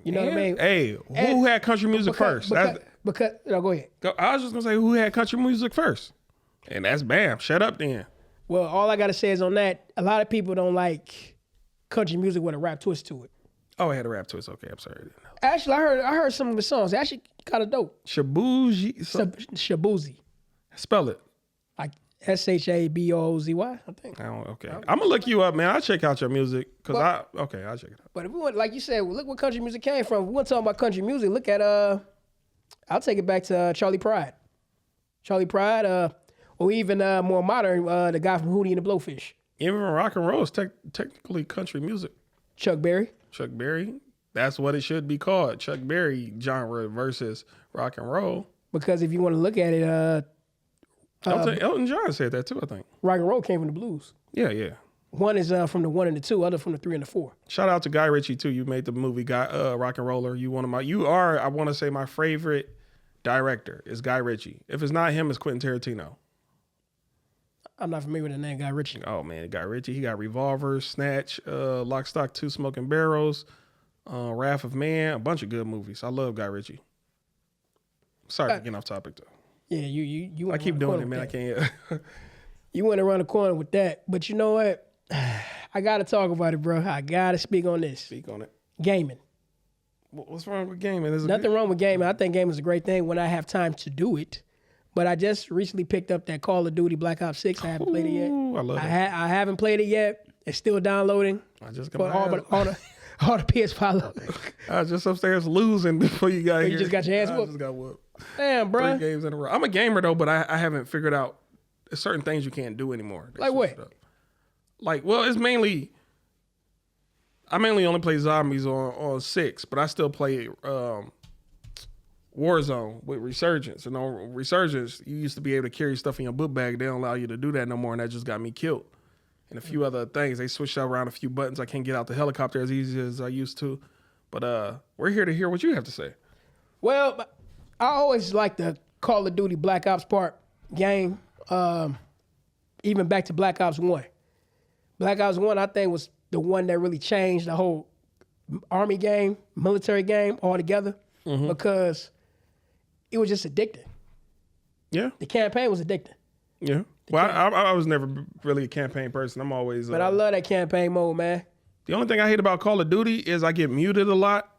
You know what I mean? Hey, who had country music first? Go ahead. I was just gonna say who had country music first, and that's Bam. Shut up, then. Well, all I gotta say is on that, a lot of people don't like country music with a rap twist to it. Oh, it had a rap twist. Okay, I'm sorry. Actually, I heard some of the songs. They're actually kind of dope. Shabuzi. Spell it. Like Shabozy, I think. Okay. I'm gonna look you up, man. I'll check out your music I'll check it out. But if we want, like you said, look where country music came from. If we want to talk about country music, look at I'll take it back to Charlie Pride. Or even more modern, the guy from Hootie and the Blowfish. Even rock and roll is technically country music. Chuck Berry. That's what it should be called. Chuck Berry genre versus rock and roll. Because if you want to look at it, Elton John said that too, I think. Rock and roll came from the blues. Yeah. One is from the 1 and the 2, other from the 3 and the 4. Shout out to Guy Ritchie too. You made the movie Rock and Roller. You are, I want to say, my favorite director is Guy Ritchie. If it's not him, it's Quentin Tarantino. I'm not familiar with the name Guy Ritchie. Oh man, Guy Ritchie. He got Revolver, Snatch, Lock, Stock, 2 Smoking Barrels, Wrath of Man, a bunch of good movies. I love Guy Ritchie. Sorry for getting off topic though. Yeah, you. I keep doing it, man. I can't. You went around the corner with that. But you know what? I got to talk about it, bro. I got to speak on this. Speak on it. Gaming. What's wrong with gaming? Is it Nothing good? wrong with gaming. I think gaming is a great thing when I have time to do it. But I just recently picked up that Call of Duty Black Ops 6. I haven't played it yet. Ooh, I love it. I haven't played it yet. It's still downloading. I just got But my all the PS5. I was just upstairs losing before you got here. You just got your ass I whooped? just got whooped. Damn, bro. 3 games in a row. I'm a gamer though, but I haven't figured out certain things you can't do anymore. They Like what? switched up. Like, well, it's mainly. I mainly only play zombies on 6, but I still play Warzone with Resurgence. And on Resurgence, you used to be able to carry stuff in your book bag. They don't allow you to do that no more, and that just got me killed. And a few other things. They switched around a few buttons. I can't get out the helicopter as easy as I used to. But we're here to hear what you have to say. Well, I always like the Call of Duty Black Ops part game. Even back to Black Ops 1. Black Ops 1, I think, was the one that really changed the whole army game, military game altogether because it was just addicting. Yeah. The campaign was addicting. Yeah. Well, I was never really a campaign person. I'm always. But I love that campaign mode, man. The only thing I hate about Call of Duty is I get muted a lot.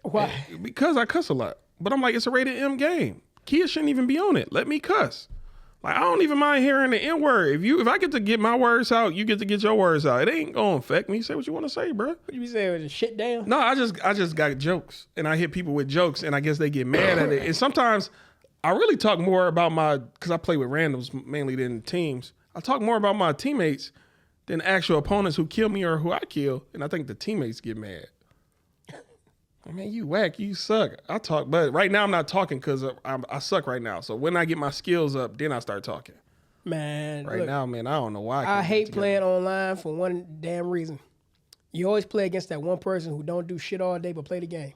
Why? Because I cuss a lot. But I'm like, it's a rated M game. Kids shouldn't even be on it. Let me cuss. Like, I don't even mind hearing the N word. If I get to get my words out, you get to get your words out. It ain't gonna affect me. Say what you want to say, bro. What you be saying? Shit down? No, I just got jokes, and I hit people with jokes, and I guess they get mad at it. And sometimes I really talk more about because I play with randoms mainly than teams. I talk more about my teammates than actual opponents who kill me or who I kill, and I think the teammates get mad. I mean, you whack, you suck. I talk, but right now I'm not talking because I suck right now. So when I get my skills up, then I start talking. Man, Right look, now, man, I don't know why. I can't hate get it together. playing online for one damn reason. You always play against that one person who don't do shit all day but play the game.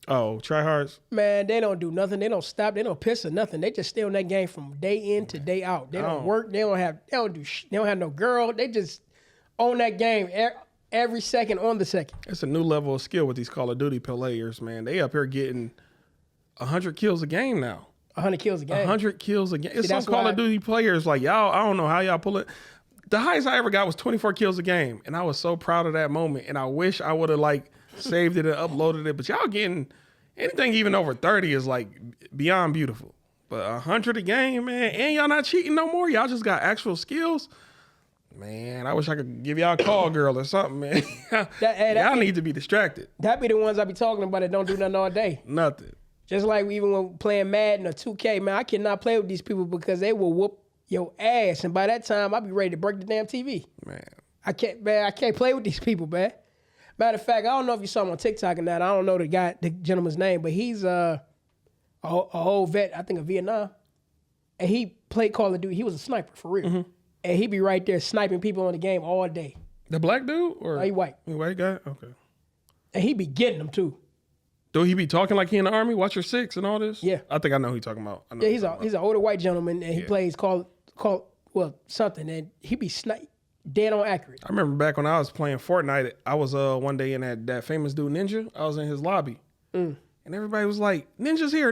Oh, tryhards. Man, they don't do nothing. They don't stop. They don't piss or nothing. They just stay on that game from day in to day out. They don't work. They don't have no girl. They just own that game every second on the second. It's a new level of skill with these Call of Duty players, man. They up here getting 100 kills a game now. 100 kills a game. 100 kills a game. It's some that's Call why of Duty players like y'all. I don't know how y'all pull it. The highest I ever got was 24 kills a game, and I was so proud of that moment. And I wish I would have saved it and uploaded it. But y'all getting anything even over 30 is like beyond beautiful. But 100 a game, man, and y'all not cheating no more. Y'all just got actual skills. Man, I wish I could give y'all a call, girl, or something, man. Y'all need to be distracted. That be the ones I be talking about that don't do nothing all day. Nothing. Just like even when playing Madden or 2K, man, I cannot play with these people because they will whoop your ass. And by that time, I'll be ready to break the damn TV. Man. I can't play with these people, man. Matter of fact, I don't know if you saw him on TikTok or not. I don't know the gentleman's name, but he's a old vet, I think of Vietnam. And he played Call of Duty. He was a sniper, for real. Mm-hmm. And he be right there sniping people on the game all day. The black dude? Or No, he white. He white guy? Okay. And he be getting them, too. Do he be talking like he in the army? Watch your 6 and all this? Yeah. I think I know who he talking about. I know Yeah, he's an older white gentleman, and he plays something, and he be dead on accurate. I remember back when I was playing Fortnite, I was one day in that famous dude Ninja. I was in his lobby. And everybody was like, Ninja's here.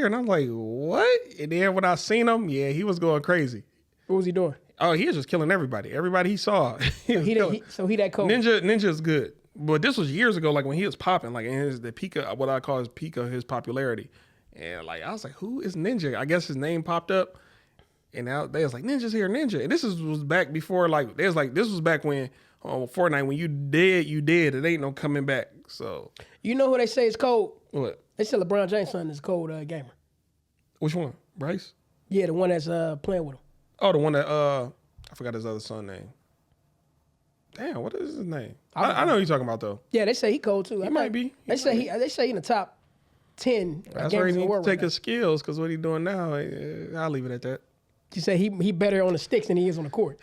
And I'm like, what? And then when I seen him, yeah, he was going crazy. What was he doing? Oh, he was just killing everybody. Everybody he saw. So he that cold. Ninja's good. But this was years ago, like when he was popping, like in the peak of what I call his peak of his popularity. And like I was like, who is Ninja? I guess his name popped up. And now they was like, Ninja's here, Ninja. And this was back before, like, this was back when on Fortnite, when you dead. It ain't no coming back. So You know who they say is cold? what? They say LeBron James' son is a cold gamer. Which one? Bryce? Yeah, the one that's playing with him. Oh, the one that I forgot his other son name. Damn, what is his name? I know who you're taling about though. Yeah, they say he cold too. He might be. They say he in the top 10 That's gamers where he in the needs world. to take right now. his skills, because what he doing now, I'll leave it at that. You say he better on the sticks than he is on the court.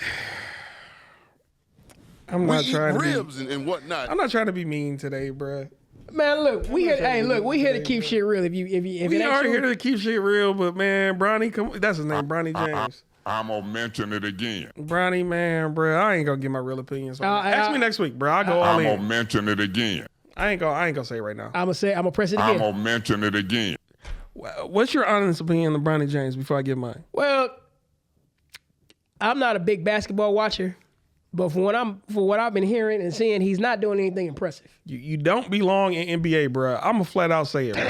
I'm We not eat trying to ribs and whatnot. I'm not trying to be mean today, bruh. Man, look, we here to keep shit real. If We it ain't are true, here to keep shit real, but man, Bronny, that's his name, Bronny James. I'm gonna mention it again. Bronny, man, bruh, I ain't gonna give my real opinions. Ask me next week, bruh. I'll go all I'm gonna in. mention it again. I ain't gonna say it right now. I'm gonna press it I'm again. gonna mention it again. What's your honest opinion on Bronny James before I give mine? Well, I'm not a big basketball watcher, but for what I've been hearing and seeing, he's not doing anything impressive. You don't belong in NBA, bro. I'm gonna flat out say it, bro.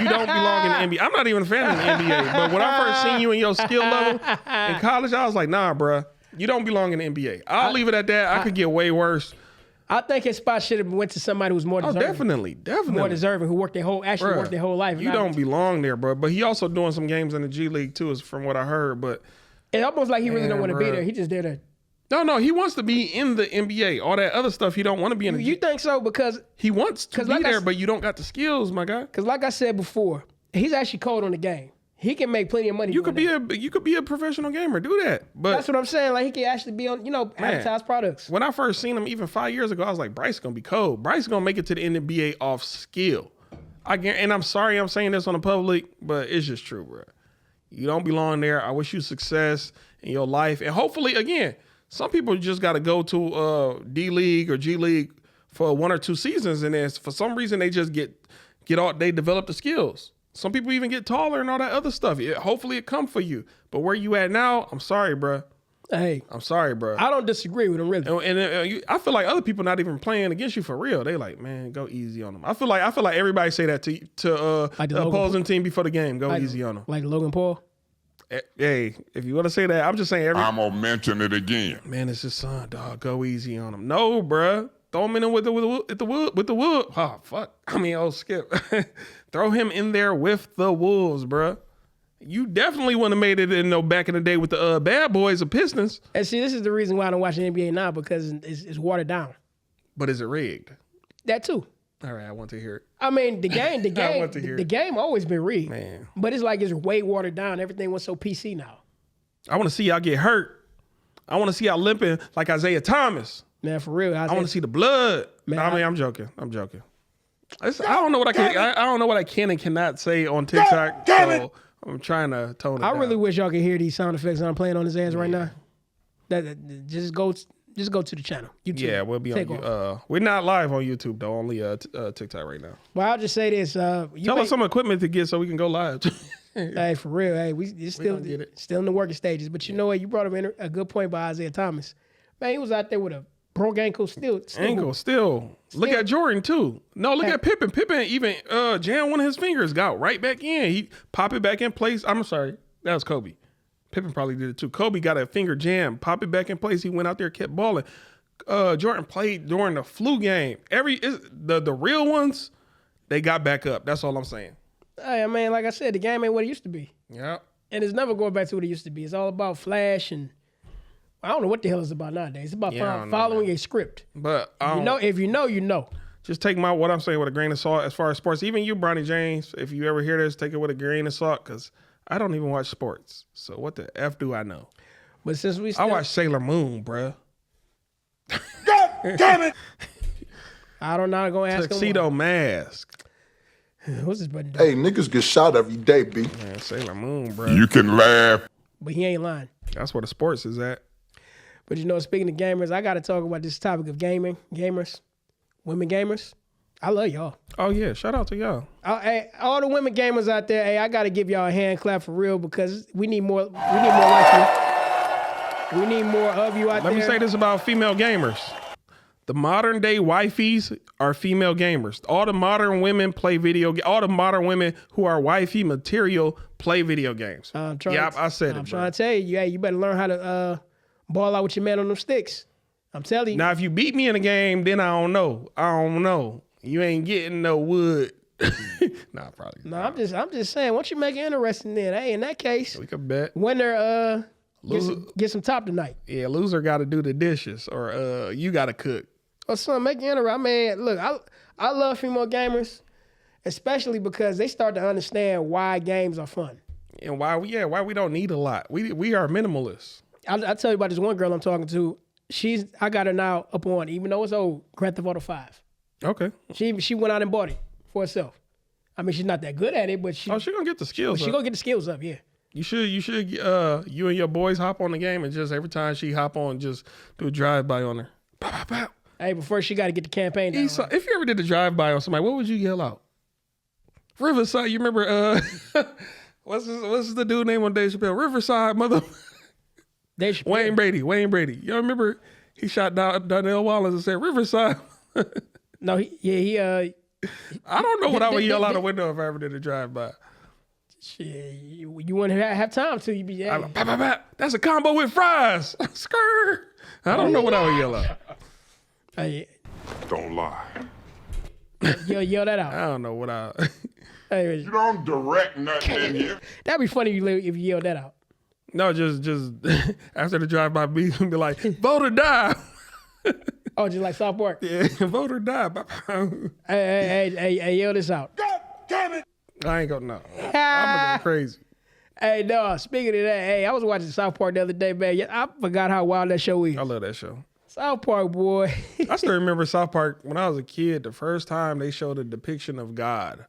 You don't belong in the NBA. I'm not even a fan of the NBA, but when I first seen you in your skill level in college, I was like, nah, bro, you don't belong in the NBA. I'll leave it at that. I could get way worse. I think his spot should have went to somebody who's more deserving. Definitely. More deserving, who worked their whole life. You don't belong there, bro. But he also doing some games in the G League too, is from what I heard. But it's almost like he really don't want to be there. He just there to. No, he wants to be in the NBA. All that other stuff, he don't want to be in. You think so? Because he wants to be there, but you don't got the skills, my guy. Because like I said before, he's actually cold on the game. He can make plenty of money. You could be a professional gamer. Do that. But that's what I'm saying. Like he can actually be on, advertised products. When I first seen him, even 5 years ago, I was like, Bryce gonna be cold. Bryce gonna make it to the NBA off skill. And I'm sorry I'm saying this on the public, but it's just true, bro. You don't belong there. I wish you success in your life, and hopefully, again, some people just got to go to D League or G League for 1 or 2 seasons, and then for some reason they just get all, they develop the skills. Some people even get taller and all that other stuff. Hopefully it come for you. But where you at now, I'm sorry, bro. Hey. I'm sorry, bro. I don't disagree with him, really. And I feel like other people not even playing against you for real. They like, man, go easy on them. I feel like everybody say that to like the opposing team before the game. Go easy on them. Like Logan Paul? Hey, if you want to say that, I'm just saying I'm going to mention it again. Man, it's his son, dog. Go easy on him. No, bro. Throw him in with the wood. Oh, fuck. Skip. Throw him in there with the Wolves, bro. You definitely wouldn't have made it back in the day with the bad boys of Pistons. And see, this is the reason why I don't watch the NBA now, because it's watered down. But is it rigged? That too. All right, I want to hear it. I mean, the game always been rigged. Man. But it's like it's way watered down. Everything was so PC now. I want to see y'all get hurt. I want to see y'all limping like Isaiah Thomas. Man, for real. I want to see the blood. Man, I'm joking. I don't know what I don't know what I can and cannot say on TikTok. So I'm trying to tone it down. I really wish y'all could hear these sound effects I'm playing on his ass right now. Just go to the channel. YouTube. Yeah, we'll be on. We're not live on YouTube though. Only TikTok right now. Well, I'll just say this. Tell us some equipment to get so we can go live. Hey, for real. Hey, it's still in the working stages. But you know what? You brought up a good point by Isaiah Thomas. Man, he was out there with a broke ankle still. Look at Jordan too. No, look at Pippen. Pippen even jammed one of his fingers, got right back in. He pop it back in place. I'm sorry, that was Kobe. Pippen probably did it too. Kobe got a finger jam, pop it back in place. He went out there, kept balling. Jordan played during the flu game. The real ones, they got back up. That's all I'm saying. Hey, man, like I said, the game ain't what it used to be. Yeah. And it's never going back to what it used to be. It's all about flash and I don't know what the hell it's about nowadays. It's about following a script. But if you know, you know. Just take what I'm saying with a grain of salt as far as sports. Even you, Bronny James, if you ever hear this, take it with a grain of salt because I don't even watch sports. So what the F do I know? But since I watch Sailor Moon, bruh. God damn it! I don't know. Going to ask Tuxedo Mask. What's this button? Hey, niggas get shot every day, B. Man, Sailor Moon, bro. You can laugh. But he ain't lying. That's where the sports is at. But speaking of gamers, I got to talk about this topic of gamers, women gamers. I love y'all. Oh, yeah. Shout out to y'all. All the women gamers out there, hey, I got to give y'all a hand clap for real because we need more like you. We need more of you out there. Let me say this about female gamers. The modern day wifeys are female gamers. All the modern women play all the modern women who are wifey material play video games. I said it. I'm trying to tell you, you better learn how to ball out with your man on them sticks. I'm telling you. Now, if you beat me in a game, then I don't know. You ain't getting no wood. Nah, probably. No, I'm just saying. Once you make it interesting, then hey, in that case, we could bet winner get some top tonight. Yeah, loser got to do the dishes, or you got to cook. Or something, make it interesting. I mean, look, I love female gamers, especially because they start to understand why games are fun and why we don't need a lot. We are minimalists. I'll tell you about this one girl I'm talking to. I got her now up on, even though it's old, Grand Theft Auto 5. Okay. She went out and bought it for herself. I mean, she's not that good at it, but she gonna get the skills. She gonna get the skills up, yeah. You should you and your boys hop on the game and just every time she hop on, just do a drive by on her. Pow, pow, pow. Hey, but first she got to get the campaign down. Right? If you ever did a drive by on somebody, what would you yell out? Riverside. You remember what's the dude name on Dave Chappelle? Riverside, mother. Dave Chappelle. Wayne Brady. You remember he shot Donnell Wallace and said Riverside. No, he I don't know what I would yell out the window if I ever did a drive by. shit, you wouldn't have time to. You be Bap, bap, bap. That's a combo with fries. Skirt. I don't know what I would yell out. Don't lie. Yell that out. I don't know what I. Hey, You don't direct nothing in here. that'd be funny if you yelled that out. No, just after the drive by, be like, vote or die. Oh, just like South Park. Yeah, vote or die. Hey, yell this out. God damn it. I ain't gonna know. I'm gonna go crazy. Hey, no, speaking of that, hey, I was watching South Park the other day, man. Yeah, I forgot how wild that show is. I love that show. South Park, boy. I still remember South Park when I was a kid. The first time they showed a depiction of God,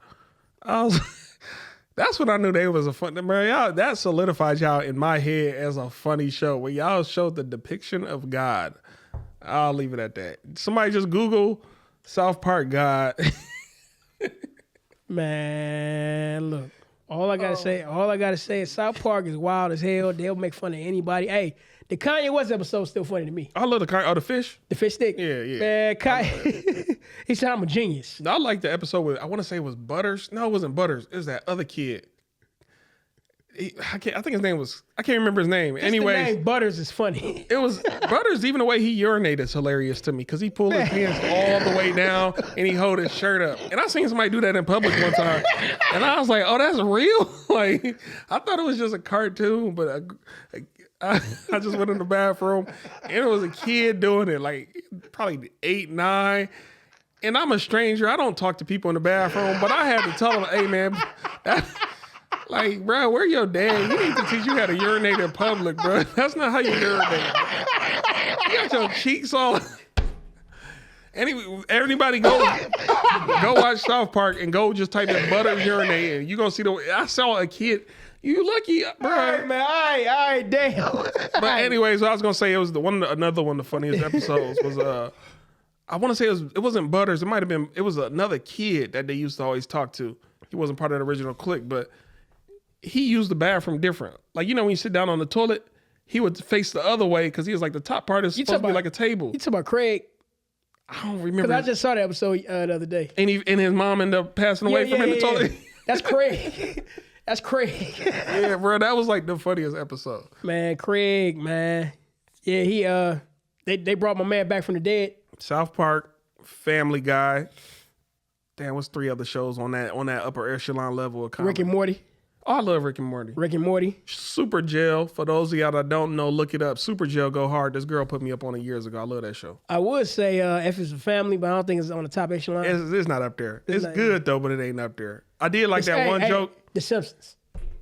that's when I knew they was a fun. Man, y'all, that solidified y'all in my head as a funny show. When y'all showed the depiction of God, I'll leave it at that. Somebody just Google South Park God. Man, look. All I gotta say is South Park is wild as hell. They'll make fun of anybody. Hey, the Kanye West episode still funny to me. I love the fish. The fish stick. Yeah. Man, Kanye, he said I'm a genius. I like the episode with, I want to say it was Butters. No, it wasn't Butters. It was that other kid. I think his name was, I can't remember his name. Anyways, the name Butters is funny. it was Butters. Even the way he urinated is hilarious to me because he pulled his pants all the way down and he hold his shirt up. And I seen somebody do that in public one time, and I was like, "Oh, that's real." Like I thought it was just a cartoon, but I just went in the bathroom and it was a kid doing it, like probably 8, 9. And I'm a stranger. I don't talk to people in the bathroom, but I had to tell him, "Hey, man." Like, bro, where your dad? You need to teach you how to urinate in public, bro. That's not how you urinate. You got your cheeks all. Anyway, everybody go watch South Park and go just type in Butters urinate and you gonna see I saw a kid. You lucky, bro. All right, man. All right, damn. But anyways, I was gonna say it was another one of the funniest episodes was I want to say it wasn't Butters. It was another kid that they used to always talk to. He wasn't part of the original clique, but he used the bathroom different. Like, you know, when you sit down on the toilet, he would face the other way because he was like, the top part is supposed to be like a table. You talking about Craig? I don't remember. Because I just saw the episode the other day. And his mom ended up passing away from him in the toilet. That's Craig. That's Craig. Yeah, bro, that was like the funniest episode. Man, Craig, man. Yeah, they brought my man back from the dead. South Park, Family Guy. Damn, what's 3 other shows on that upper echelon level of comedy? Rick and Morty. Oh, I love Rick and Morty. Rick and Morty. Super Jail. For those of y'all that don't know, look it up. Super Jail, go hard. This girl put me up on it years ago. I love that show. I would say if it's a family, but I don't think it's on the top echelon. It's not up there. It's good though, but it ain't up there. I did like that one joke. The Simpsons.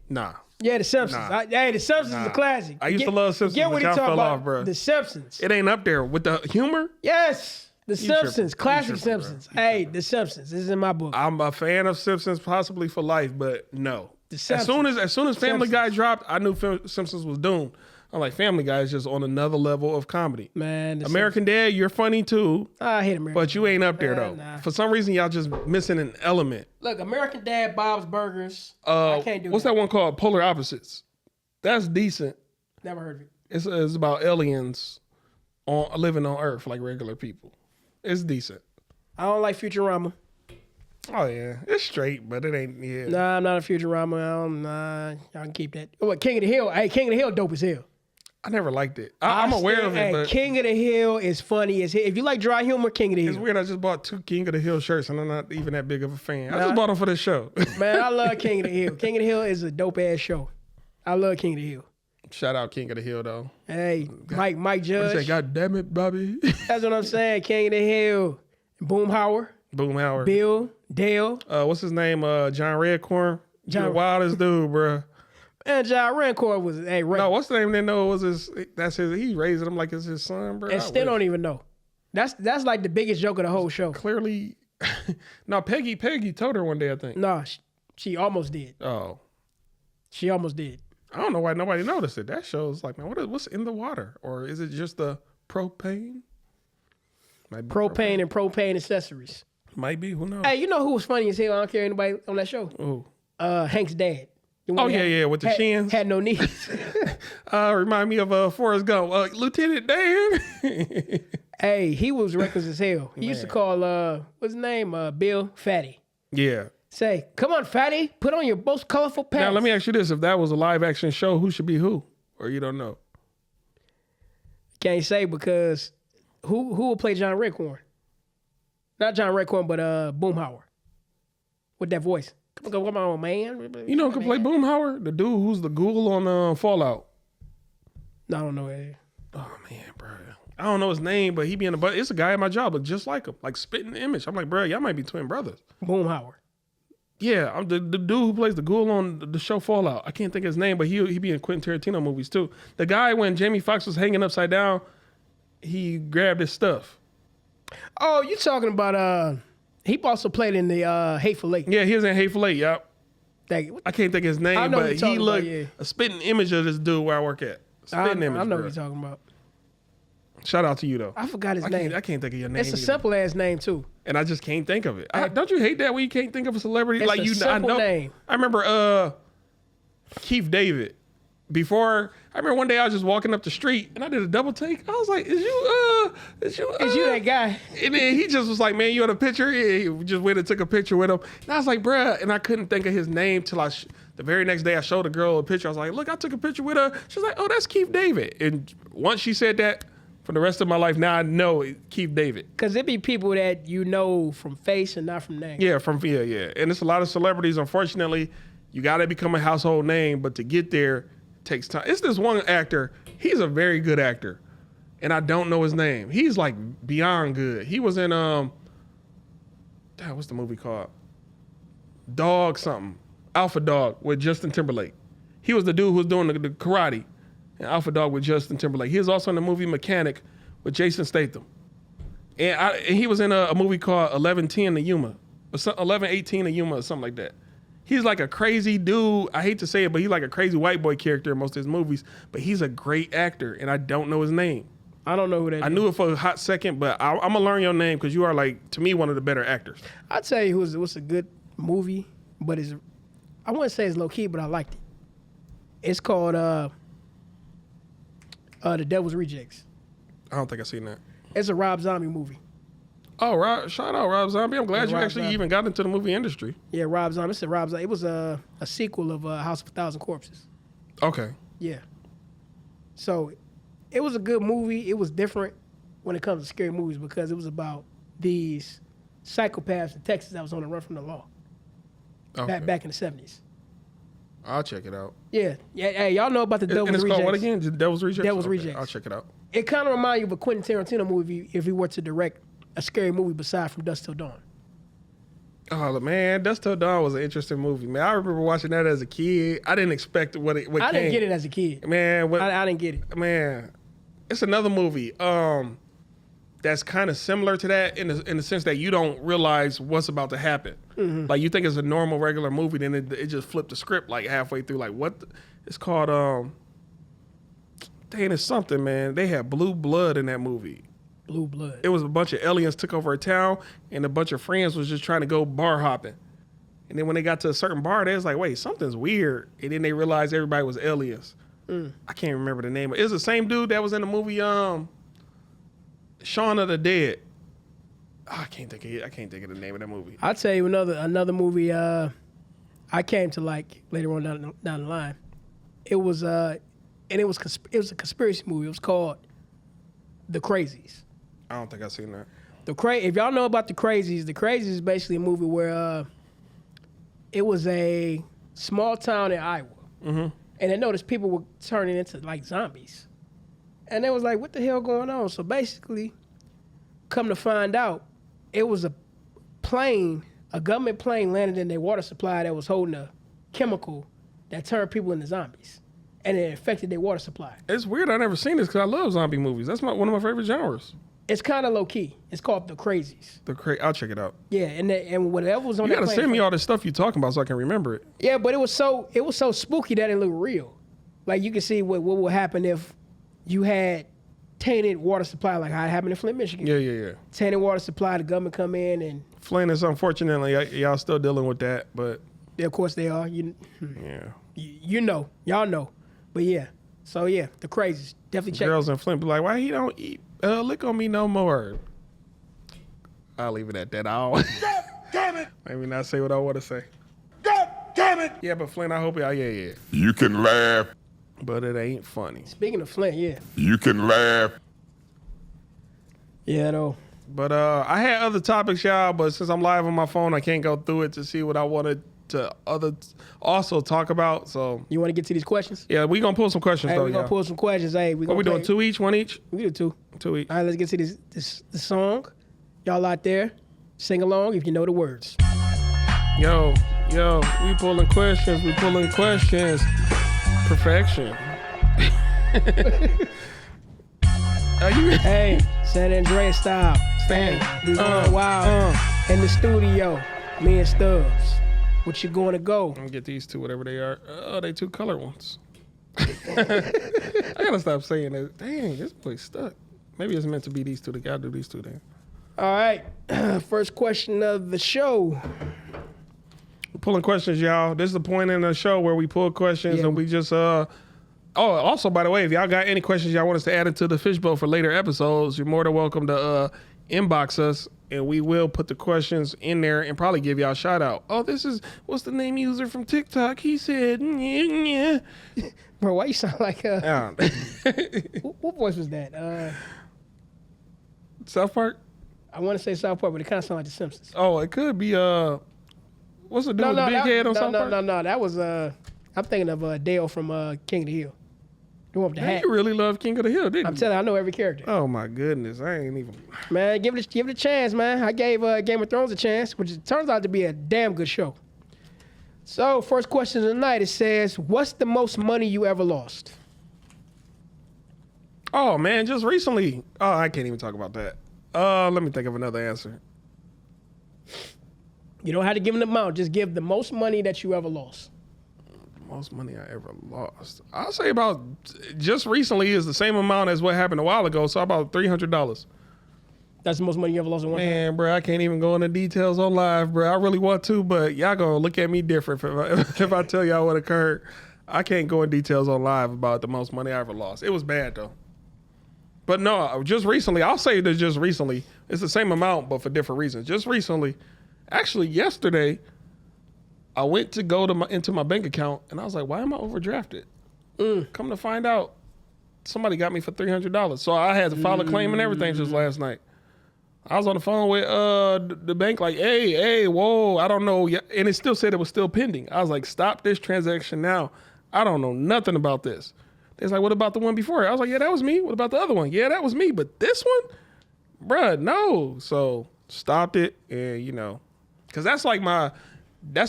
Nah. Yeah, The Simpsons. Nah. The Simpsons is a classic. I used to love Simpsons, Get but what y'all he talking fell about, off, bro. The Simpsons. It ain't up there with the humor. Yes. The Simpsons. tripping. Classic You tripping, Simpsons. Hey, The Simpsons. This is in my book. I'm a fan of Simpsons, possibly for life, but no. As Simpsons. soon as Family Simpsons. Guy dropped, I knew Simpsons was doomed. I'm like, Family Guy is just on another level of comedy. Man, American Dad, you're funny too, I hate American but you ain't up there though. Nah. For some reason, y'all just missing an element. Look, American Dad, Bob's Burgers. I can't do What's that one called? Polar Opposites. That's decent. Never heard of it. It's about aliens living on Earth like regular people. It's decent. I don't like Futurama. Oh yeah, it's straight, but it ain't. Yeah. Nah, I'm not a Futurama. Nah, y'all can keep that. Oh, what, King of the Hill? Hey, King of the Hill, dope as hell. I never liked it. I'm aware of it, but King of the Hill is funny as hell. If you like dry humor, King of the Hill. it's weird. I just bought 2 King of the Hill shirts, and I'm not even that big of a fan. I just bought them for this show. Man, I love King of the Hill. King of the Hill is a dope ass show. I love King of the Hill. Shout out King of the Hill though. Hey, Mike What you Judge. say? God damn it, Bobby. That's what I'm saying. King of the Hill. Boomhauer. Boomhauer. Bill. Dale. What's his name? John Redcorn. John- The wildest dude, bro. And John Rancourt was No, what's the name they know was his? That's his. He raising him like it's his son, bro. and still don't even know. That's like the biggest joke of the whole show. Clearly, no. Peggy told her one day, I think. No, she almost did. Oh, She almost did. I don't know why nobody noticed it. That shows like, man, what's in the water, or is it just the propane? Might be Propane and propane accessories. Might be. Who knows? Hey, you know who was funny as hell? I don't care anybody on that show. Oh, Hank's dad. The one Oh, that yeah, with the shins. Had no knees. Remind me of Forrest Gump. Lieutenant Dan. Hey, he was reckless as hell. He used to call, what's his name? Bill Fatty. Yeah. Say, come on, Fatty, put on your most colorful pants. Now, let me ask you this. If that was a live action show, who should be who? Or you don't know? Can't say because who will play John Redcorn? Not John Redcorn, but Boomhauer. With that voice. Come on, man. You know who can play Boomhauer? The dude who's the ghoul on Fallout. No, I don't know it. Oh, man, bro. I don't know his name, but he be in the... It's a guy at my job, look just like him. Like spitting image. I'm like, bro, y'all might be twin brothers. Boomhauer. Yeah, I'm the dude who plays the ghoul on the show Fallout. I can't think of his name, but he be in Quentin Tarantino movies too. The guy, when Jamie Foxx was hanging upside down, he grabbed his stuff. Oh, you talking about he also played in the Hateful Eight. Yeah, he was in Hateful Eight, yep. I can't think of his name, but he looked a spitting image of this dude where I work at. Spitting image, I know bro. what you're talking about. Shout out to you though. I forgot his name. I can't think of your name. It's a simple ass name too. And I just can't think of it. Don't you hate that when you can't think of a celebrity? It's like a you, simple I know. name. I remember Keith David. I remember one day I was just walking up the street and I did a double take. I was like, is you that guy? And then he just was like, man, you had a picture? Yeah, he just went and took a picture with him. And I was like, bruh, and I couldn't think of his name till the very next day I showed a girl a picture. I was like, look, I took a picture with her. She was like, oh, that's Keith David. And once she said that, for the rest of my life, now I know Keith David. Because it be people that you know from face and not from name. Yeah, yeah. And it's a lot of celebrities, unfortunately, you got to become a household name, but to get there takes time. It's this one actor, he's a very good actor, and I don't know his name. He's like beyond good. He was in, what's the movie called? Dog something. Alpha Dog with Justin Timberlake. He was the dude who was doing the karate. And Alpha Dog with Justin Timberlake. He was also in the movie Mechanic with Jason Statham. And he was in a movie called 11:10 to Yuma. Or 11:18 to Yuma or something like that. He's like a crazy dude. I hate to say it, but he's like a crazy white boy character in most of his movies. But he's a great actor, and I don't know his name. I don't know who that is. I knew it for a hot second, but I'm going to learn your name because you are, like, to me, one of the better actors. I'll tell you what's a good movie, but I wouldn't say it's low-key, but I liked it. It's called... The Devil's Rejects. I don't think I've seen that. It's a Rob Zombie movie. Oh, shout out Rob Zombie. I'm glad you actually Zombie. even got into the movie industry. Yeah, Rob Zombie. It's a Rob Zombie. It was a sequel of House of a Thousand Corpses. Okay. Yeah. So it was a good movie. It was different when it comes to scary movies because it was about these psychopaths in Texas that was on the run from the law. Okay. Back in the 70s. I'll check it out. Yeah. Hey, y'all know about the Devil's Rejects. And it's called what again? Devil's Rejects? Devil's Okay, Rejects. I'll check it out. It kind of reminds you of a Quentin Tarantino movie if he were to direct a scary movie beside From Dusk Till Dawn. Oh, man, Dusk Till Dawn was an interesting movie, man. I remember watching that as a kid. I didn't expect what I didn't get it as a kid. Man, I didn't get it. Man, it's another movie that's kind of similar to that in the sense that you don't realize what's about to happen. Mm-hmm. Like, you think it's a normal, regular movie, then it just flipped the script, like, halfway through. Like, what? It's called, dang, it's something, man. They had blue blood in that movie. Blue blood. It was a bunch of aliens took over a town, and a bunch of friends was just trying to go bar hopping. And then when they got to a certain bar, they was like, wait, something's weird. And then they realized everybody was aliens. I can't remember the name. It was the same dude that was in the movie Shaun of the Dead. I can't think of the name of that movie. I'll tell you another movie I came to like later on down the line. It was a conspiracy movie. It was called The Crazies. I don't think I've seen that. If y'all know about The Crazies is basically a movie where it was a small town in Iowa. Mm-hmm. And they noticed people were turning into like zombies. And they was like, what the hell going on? So basically, come to find out, it was a government plane landed in their water supply that was holding a chemical that turned people into zombies. And it affected their water supply. It's weird. I never seen this because I love zombie movies. That's one of my favorite genres. It's kind of low key. It's called The Crazies. I'll check it out. Yeah, and whatever was on you that gotta plane. send me all this stuff you're talking about so I can remember it. Yeah, but it was so spooky that it looked real. Like you can see what would happen if you had tainted water supply, like how it happened in Flint, Michigan. Yeah. Tainted water supply, the government come in and Flint is unfortunately y'all still dealing with that, but of course they are. yeah. You know, y'all know. But yeah, so yeah, the crazies. Definitely check. Girls in Flint be like, why he don't eat lick on me no more? I'll leave it at that. God damn it! Maybe not say what I want to say. God damn it! Yeah, but Flint, I hope y'all, yeah. You can laugh. But it ain't funny. Speaking of Flint, yeah. You can laugh. Yeah, though. But I had other topics, y'all, but since I'm live on my phone, I can't go through it to see what I wanted to also talk about. So You want to get to these questions? yeah, we gonna pull some questions Hey, though, we're going y'all. to pull some questions. Hey, What we doing? 2 each, 1 each? We do 2. 2 each. All right, let's get to this song. Y'all out there, sing along if you know the words. Yo, we pulling questions. Perfection. Hey, San Andreas style. Stand. We going wild in the studio. Me and Stubbs. What you going to go? I'm gonna get these 2, whatever they are. Oh, they 2 color ones. I gotta stop saying that. Dang, this boy's stuck. Maybe it's meant to be these 2. They gotta do these 2 then. All right, first question of the show. We're pulling questions, y'all. This is the point in the show where we pull questions and we just Oh, also, by the way, if y'all got any questions y'all want us to add into the fishbowl for later episodes, you're more than welcome to inbox us, and we will put the questions in there and probably give y'all a shout out. Oh, this is, what's the name user from TikTok? He said, yeah. Bro, why you sound like Yeah. what voice was that? South Park? I want to say South Park, but it kind of sounded like The Simpsons. Oh, it could be, what's the dude with the big head on South Park? No, that was, I'm thinking of Dale from King of the Hill. The one with the Man, hat. you really love King of the Hill, didn't I'm you? telling you, I know every character. Oh, my goodness. I ain't even... Man, give it a chance, man. I gave Game of Thrones a chance, which turns out to be a damn good show. So, first question of the night, it says, what's the most money you ever lost? Oh, man, just recently. Oh, I can't even talk about that. Let me think of another answer. You don't have to give an amount. Just give the most money that you ever lost. Most money I ever lost. I'll say about, just recently is the same amount as what happened a while ago, so about $300. That's the most money you ever lost in one time? Man, bro, I can't even go into details on live, bro. I really want to, but y'all gonna look at me different if I tell y'all what occurred. I can't go in details on live about the most money I ever lost. It was bad, though. But no, just recently, I'll say that just recently, it's the same amount, but for different reasons. Just recently, actually yesterday, I went to go to into my bank account, and I was like, why am I overdrafted? Come to find out, somebody got me for $300. So I had to file a claim and everything just last night. I was on the phone with the bank like, hey, whoa, I don't know. And it still said it was still pending. I was like, stop this transaction now. I don't know nothing about this. They was like, what about the one before? I was like, yeah, that was me. What about the other one? Yeah, that was me. But this one, bruh, no. So stopped it, and because that's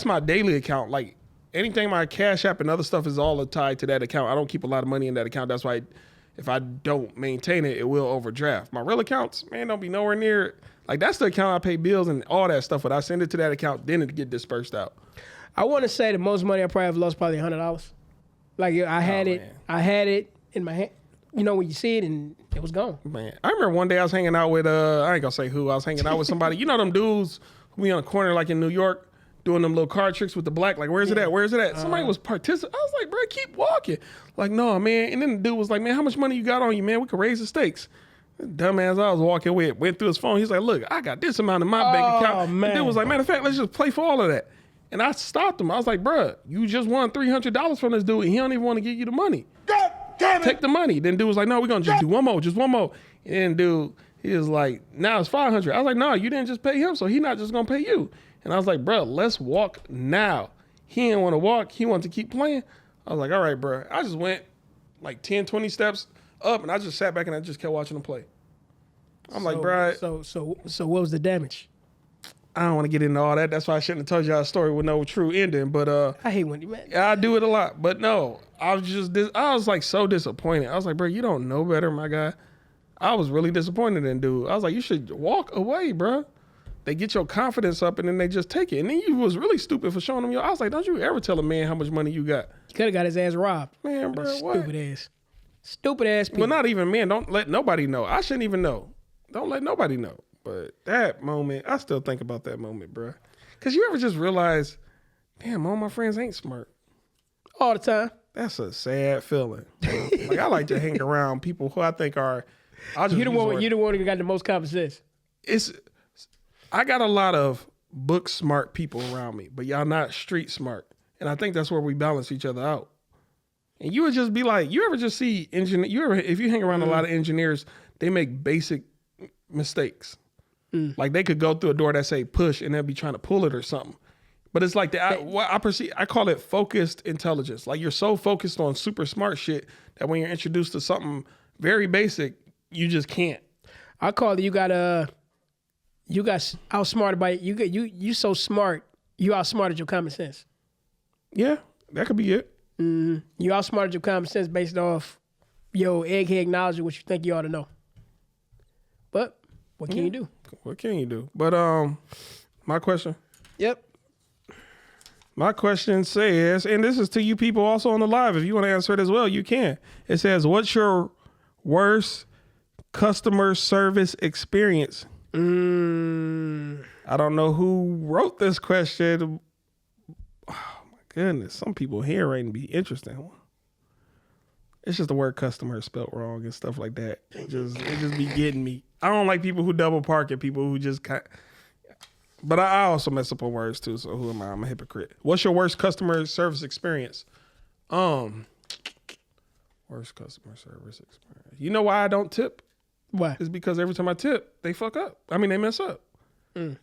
my daily account. Like anything, my Cash App and other stuff is all tied to that account. I don't keep a lot of money in that account. That's why if I don't maintain it, it will overdraft. My real accounts, man, don't be nowhere near it. Like that's the account I pay bills and all that stuff. But I send it to that account, then it get dispersed out. I want to say the most money I probably have lost probably $100. Like I had it in my hand. You know when you see it and it was gone. Man, I remember one day I was hanging out with I ain't gonna say who. I was hanging out with somebody. You know them dudes who be on the corner like in New York doing them little card tricks with the black. Like where's it at? Where's it at? Somebody was participating. I was like, bro, keep walking. Like no, man. And then the dude was like, man, how much money you got on you, man? We could raise the stakes. Dumbass I was walking with went through his phone. He's like, look, I got this amount in my bank account. Man. The dude was like, matter of fact, let's just play for all of that. And I stopped him. I was like, bruh, you just won $300 from this dude, and he don't even want to give you the money. God damn it! Take the money. Then dude was like, no, we're going to just do one more. And then dude, he was like, now it's $500. I was like, no, you didn't just pay him, so he not just going to pay you. And I was like, bruh, let's walk now. He didn't want to walk. He wanted to keep playing. I was like, all right, bruh. I just went like 10, 20 steps up, and I just sat back, and I just kept watching him play. I'm like, bruh. So what was the damage? I don't want to get into all that. That's why I shouldn't have told y'all a story with no true ending. But I hate when you man. I do it a lot. But no, I was like so disappointed. I was like, bro, you don't know better, my guy. I was really disappointed in dude. I was like, you should walk away, bro. They get your confidence up and then they just take it. And then you was really stupid for showing them I was like, don't you ever tell a man how much money you got. You could have got his ass robbed. Man, bro, what? Stupid ass people. Well, not even men. Don't let nobody know. I shouldn't even know. Don't let nobody know. But that moment, I still think about that moment, bro. Because you ever just realize, damn, all my friends ain't smart. All the time. That's a sad feeling. Like I like to hang around people who I think are. You the one who got the most common sense. I got a lot of book smart people around me, but y'all not street smart. And I think that's where we balance each other out. And you would just be like, you ever just see if you hang around a lot of engineers, they make basic mistakes. Like they could go through a door that say push and they'll be trying to pull it or something. But it's like I call it focused intelligence. Like you're so focused on super smart shit that when you're introduced to something very basic, you just can't. I call it you got outsmarted by you so smart, you outsmarted your common sense. Yeah, that could be it. You outsmarted your common sense based off your egghead knowledge of what you think you ought to know. But what can you do? What can you do? But my question. Yep. My question says, and this is to you people also on the live, if you want to answer it as well, you can. It says, what's your worst customer service experience? I don't know who wrote this question. Oh my goodness, some people handwriting be interesting. It's just the word customer is spelled wrong and stuff like that. It just be getting me. I don't like people who double park and people who just but I also mess up on words too, so who am I? I'm a hypocrite. What's your worst customer service experience? Worst customer service experience. You know why I don't tip? Why? It's because every time I tip, they fuck up. I mean, they mess up. And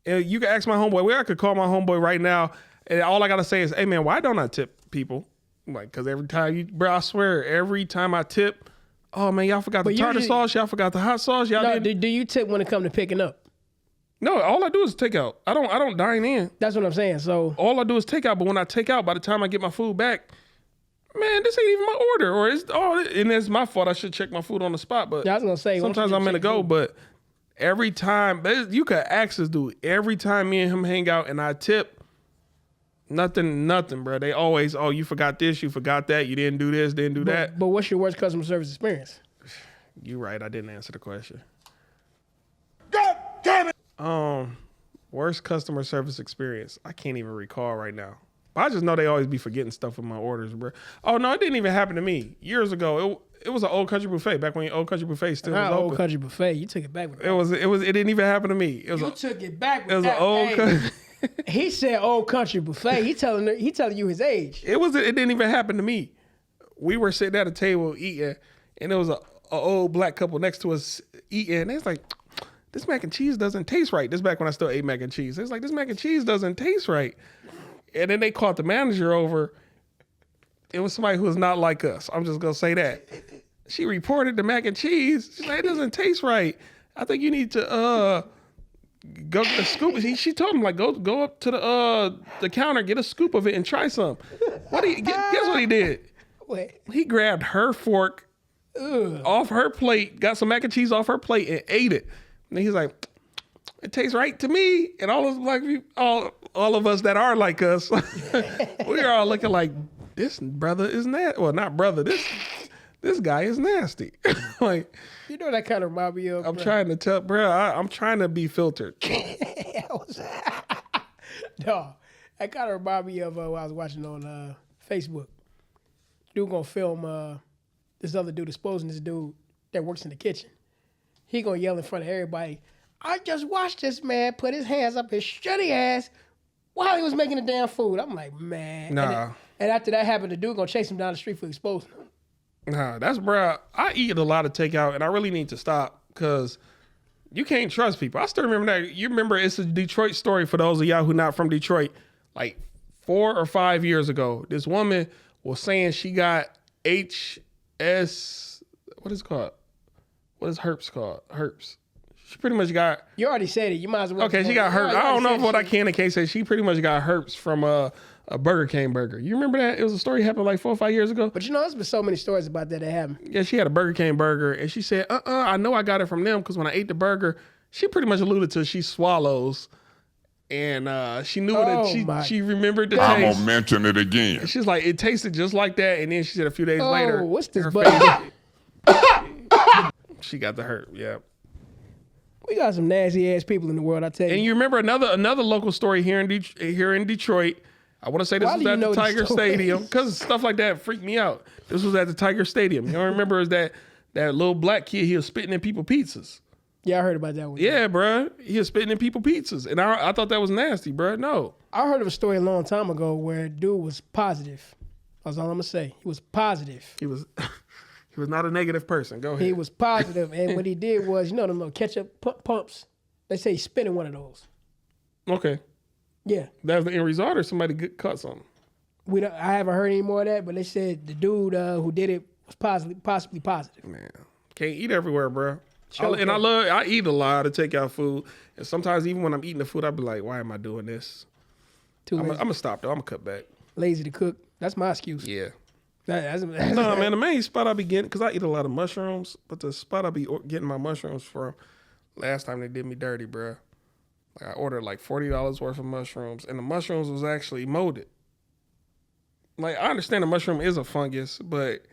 you can ask my homeboy. I could call my homeboy right now, and all I gotta say is, "Hey man, why don't I tip people?" Like, because every time I swear, every time I tip, oh man, y'all forgot the tartar sauce, y'all forgot the hot sauce, y'all didn't. Do you tip when it comes to picking up? No, all I do is take out. I don't dine in. That's what I'm saying. So all I do is take out. But when I take out, by the time I get my food back, man, this ain't even my order. Or and it's my fault. I should check my food on the spot. But I was gonna say sometimes I'm gonna go. But every time you could ask this dude. Every time me and him hang out and I tip, nothing, bro. They always, you forgot this, you forgot that, you didn't do this, didn't do that. But what's your worst customer service experience? You right. I didn't answer the question. God damn it! Worst customer service experience. I can't even recall right now. But I just know they always be forgetting stuff with my orders, bro. Oh no, it didn't even happen to me. Years ago, it was an Old Country Buffet back when Old Country Buffet still was open. Old Country Buffet. You took it back with that. It didn't even happen to me. You took it back with it was that. An old country. He said Old Country Buffet. He telling you his age. It didn't even happen to me. We were sitting at a table eating, and there was a old black couple next to us eating. And it's like, this mac and cheese doesn't taste right. This back when I still ate mac and cheese. It's like, this mac and cheese doesn't taste right. And then they called the manager over. It was somebody who was not like us. I'm just gonna say that. She reported the mac and cheese. She's like, it doesn't taste right. I think you need to go get a scoop. She told him, like, go up to the counter, get a scoop of it, and try some. Guess what he did? What? He grabbed her fork off her plate, got some mac and cheese off her plate, and ate it. And he's like, it tastes right to me. And all of black people, all of us that are like us, we are all looking like, this brother is nasty. Well, not brother. This guy is nasty. Like, you know that kind of remind me of. I'm trying to tell, bro. I'm trying to be filtered. No, that kind of remind me of what I was watching on Facebook. Dude gonna film this other dude exposing this dude that works in the kitchen. He gonna yell in front of everybody, I just watched this man put his hands up his shitty ass while he was making the damn food. I'm like, man. Nah. And after that happened, the dude gonna chase him down the street for exposing him. Nah, that's, bro. I eat a lot of takeout, and I really need to stop because you can't trust people. I still remember that. You remember, it's a Detroit story for those of y'all who not from Detroit. Like 4 or 5 years ago, this woman was saying she got HS, what is it called? What is herpes called? Herpes. She pretty much got. You already said it. You might as well. Okay, she got herpes. I don't know what I can and can't say. She pretty much got herpes from a Burger King burger. You remember that? It was a story happened like 4 or 5 years ago. But you know, there's been so many stories about that happened. Yeah, she had a Burger King burger, and she said, I know I got it from them because when I ate the burger, she pretty much alluded to she swallows. And she knew she remembered the taste. I'm gonna mention it again. And she's like, it tasted just like that. And then she said a few days later, what's this? She got the hurt. Yeah. We got some nasty ass people in the world, I tell you. And you remember another local story here in Detroit. I want to say this Why was do you at know the these Tiger stories? Stadium because stuff like that freaked me out. This was at the Tiger Stadium. You don't remember is that little black kid, he was spitting in people's pizzas. Yeah, I heard about that one. Yeah, bruh. He was spitting in people's pizzas. And I thought that was nasty, bruh. No. I heard of a story a long time ago where a dude was positive. That's all I'm gonna say. He was positive. He was he was not a negative person. Go ahead. He was positive, and what he did was, them little ketchup pumps. They say he spit in one of those. Okay. Yeah, That was the end result or somebody cut something? I haven't heard any more of that, but they said the dude who did it was possibly positive. Man. Can't eat everywhere, bruh. Sure And can. I eat a lot of takeout food. And sometimes even when I'm eating the food, I be like, why am I doing this? Too I'm lazy, gonna stop though. I'm gonna cut back. lazy to cook. That's my excuse. Yeah. That's No, man, the main spot I be getting, because I eat a lot of mushrooms, but the spot I be getting my mushrooms from, last time they did me dirty, bruh. Like I ordered like $40 worth of mushrooms, and the mushrooms was actually molded. Like, I understand the mushroom is a fungus, but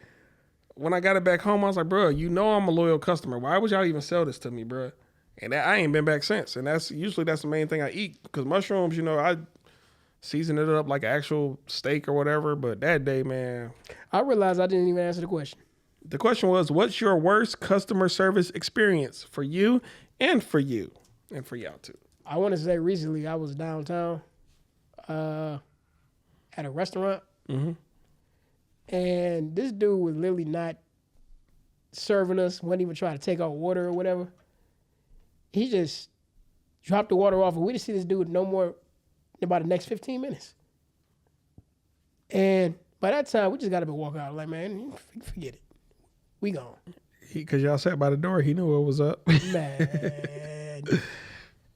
when I got it back home, I was like, bro, you know I'm a loyal customer. Why would y'all even sell this to me, bro? And I ain't been back since. And that's the main thing I eat. Because mushrooms, I season it up like an actual steak or whatever. But that day, man. I realized I didn't even answer the question. The question was, what's your worst customer service experience for you and for you? And for y'all too. I want to say recently I was downtown at a restaurant. Mm-hmm. And this dude was literally not serving us, wasn't even trying to take our water or whatever. He just dropped the water off, and we didn't see this dude no more than about the next 15 minutes. And by that time, we just got up and walk out. Like, man, forget it. We gone. Because y'all sat by the door, he knew what was up. Man.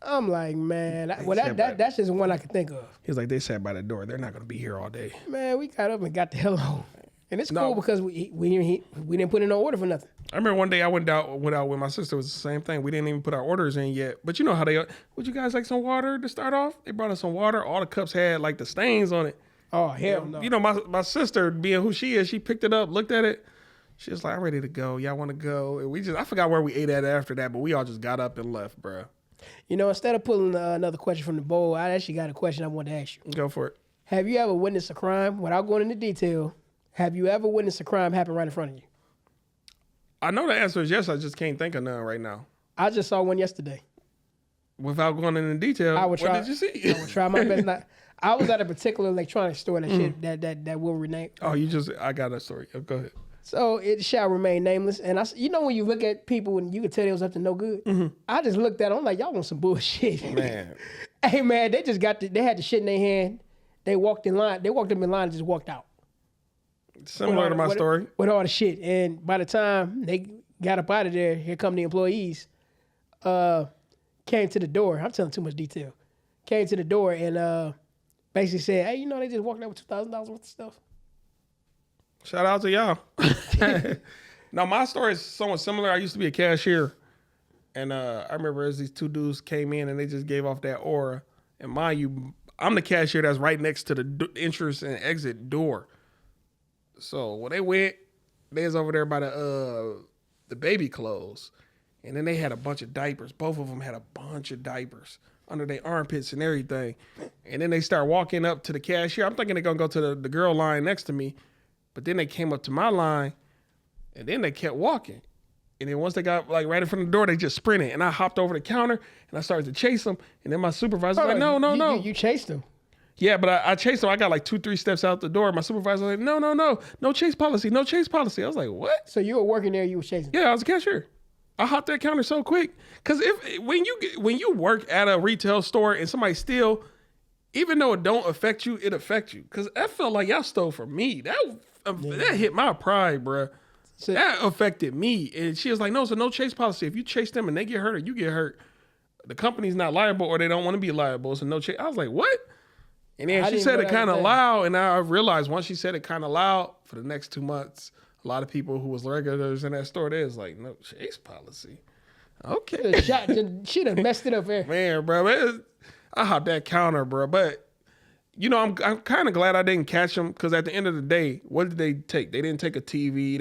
I'm like, man. That's just one I can think of. He was like, they sat by the door. They're not going to be here all day. Man, we got up and got the hell home. And it's No. cool because we didn't put in no order for nothing. I remember one day I went out with my sister. It was the same thing. We didn't even put our orders in yet. But you know how they are. Would you guys like some water to start off? They brought us some water. All the cups had like the stains on it. Oh, hell no. You know, my sister, being who she is, she picked it up, looked at it. She was like, I'm ready to go. Y'all want to go? And I forgot where we ate at after that, but we all just got up and left, bro. Instead of pulling another question from the bowl, I actually got a question I wanted to ask you. Go for it. Have you ever witnessed a crime, without going into detail, have you ever witnessed a crime happen right in front of you? I know the answer is yes. I just can't think of none right now. I just saw one yesterday. Without going into detail, What did you see? I would try my best not. I was at a particular electronics store that will rename. Oh, I got a story. Go ahead. So it shall remain nameless. And when you look at people and you can tell they was up to no good. Mm-hmm. I just looked at them, I'm like, y'all want some bullshit. Man. Hey man, they just they had the shit in their hand. They walked in line. They walked up in line and just walked out. Similar to my story. With all the shit. And by the time they got up out of there, here come the employees. Came to the door. I'm telling too much detail. Came to the door and basically said, hey, they just walked out with $2,000 worth of stuff. Shout out to y'all. Now, my story is somewhat similar. I used to be a cashier. And I remember as these two dudes came in and they just gave off that aura. And mind you, I'm the cashier that's right next to the entrance and exit door. So when they went, they was over there by the baby clothes. And then they had a bunch of diapers. Both of them had a bunch of diapers under their armpits and everything. And then they start walking up to the cashier. I'm thinking they're going to go to the girl line next to me. But then they came up to my line, and then they kept walking. And then once they got like right in front of the door, they just sprinted. And I hopped over the counter, and I started to chase them. And then my supervisor was like, no. You chased them. Yeah, but I chased them. I got like 2-3 steps out the door. My supervisor was like, no chase policy, no chase policy. I was like, what? So you were working there, you were chasing them. Yeah, I was a cashier. I hopped that counter so quick. Because when you work at a retail store and somebody steal, even though it don't affect you, it affects you. Because that felt like y'all stole from me. That hit my pride, bruh. So, that affected me. And she was like, no, so no chase policy. If you chase them and they get hurt or you get hurt, the company's not liable or they don't want to be liable. So no chase. I was like, what? And then she said it kind of loud. And I realized once she said it kind of loud, for the next 2 months, a lot of people who was regulars in that store, they was like, no chase policy. Okay. She done messed it up there. Man, bro. I hopped that counter, bro. But, I'm kind of glad I didn't catch them because at the end of the day, what did they take? They didn't take a TV.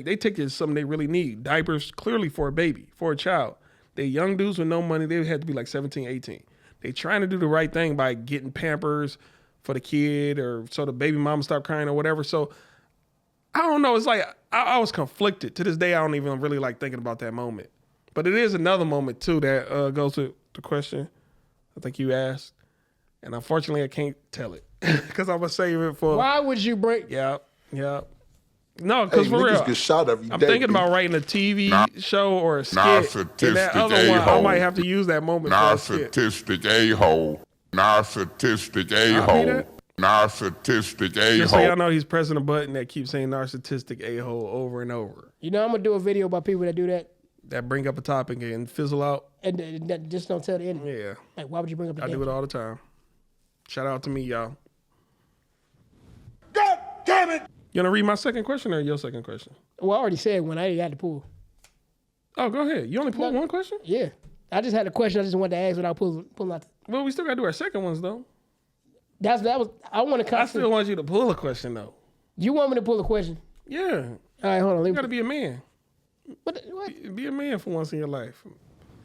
They took something they really need. Diapers, clearly for a baby, for a child. They young dudes with no money. They had to be like 17, 18. They trying to do the right thing by getting Pampers, for the kid or so the baby mama stopped crying or whatever. So I don't know. It's like I was conflicted. To this day, I don't even really like thinking about that moment. But it is another moment too that goes to the question I think you asked. And unfortunately, I can't tell it because I'm going to save it for... Why would you break? Yeah. No, because Hey, for niggas real, get shot every I'm day, thinking B. about writing a TV show or a skit. And that other one, I might have to use that moment for a skit. Narcissistic a-hole. Narcissistic a-hole. Narcissistic Just so a-hole. y'all know, he's pressing a button that keeps saying narcissistic a-hole over and over. You know, I'm going to do a video about people that do that. That bring up a topic and fizzle out. And that just don't tell the ending. Yeah. Like, why would you bring up the I do it all the time. Shout out to me, y'all. God damn it! You want to read my second question or your second question? Well, I already said when I had to pull. Oh, go ahead. You only pulled one question? Yeah. I just had a question I just wanted to ask without pulling out. Well, we still got to do our second ones, though. I want to I still want you to pull a question, though. You want me to pull a question? Yeah. All right, hold on. You got to be a man. What? Be a man for once in your life.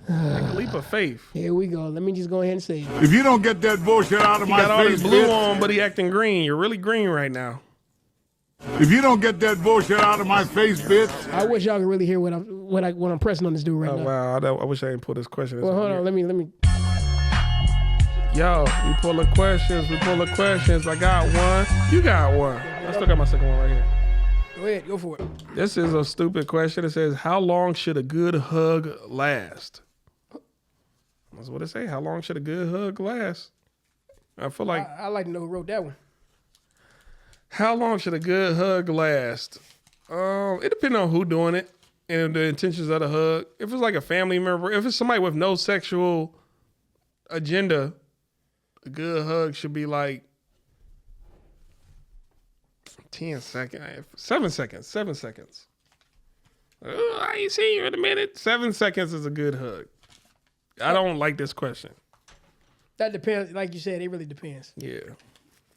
Take a leap of faith. Here we go. Let me just go ahead and say it. If you don't get that bullshit out of He my got all face, this blue bitch. on, but he acting green. You're really green right now. If you don't get that bullshit out of my face, bitch. I wish y'all could really hear what I'm pressing on this dude right Oh, now. wow. I wish I didn't pull this question. Well, hold on. Let me. Yo, we pull the questions. I got one. You got one. I still got my second one right here. Go ahead. Go for it. This is a stupid question. It says, how long should a good hug last? That's what it say. How long should a good hug last? I feel like... I like to know who wrote that one. How long should a good hug last? It depends on who doing it and the intentions of the hug. If it's like a family member, if it's somebody with no sexual agenda, a good hug should be like 10 seconds, 7 seconds, 7 seconds. I ain't seen you in a minute. 7 seconds is a good hug. I don't like this question. That depends. Like you said, it really depends. Yeah.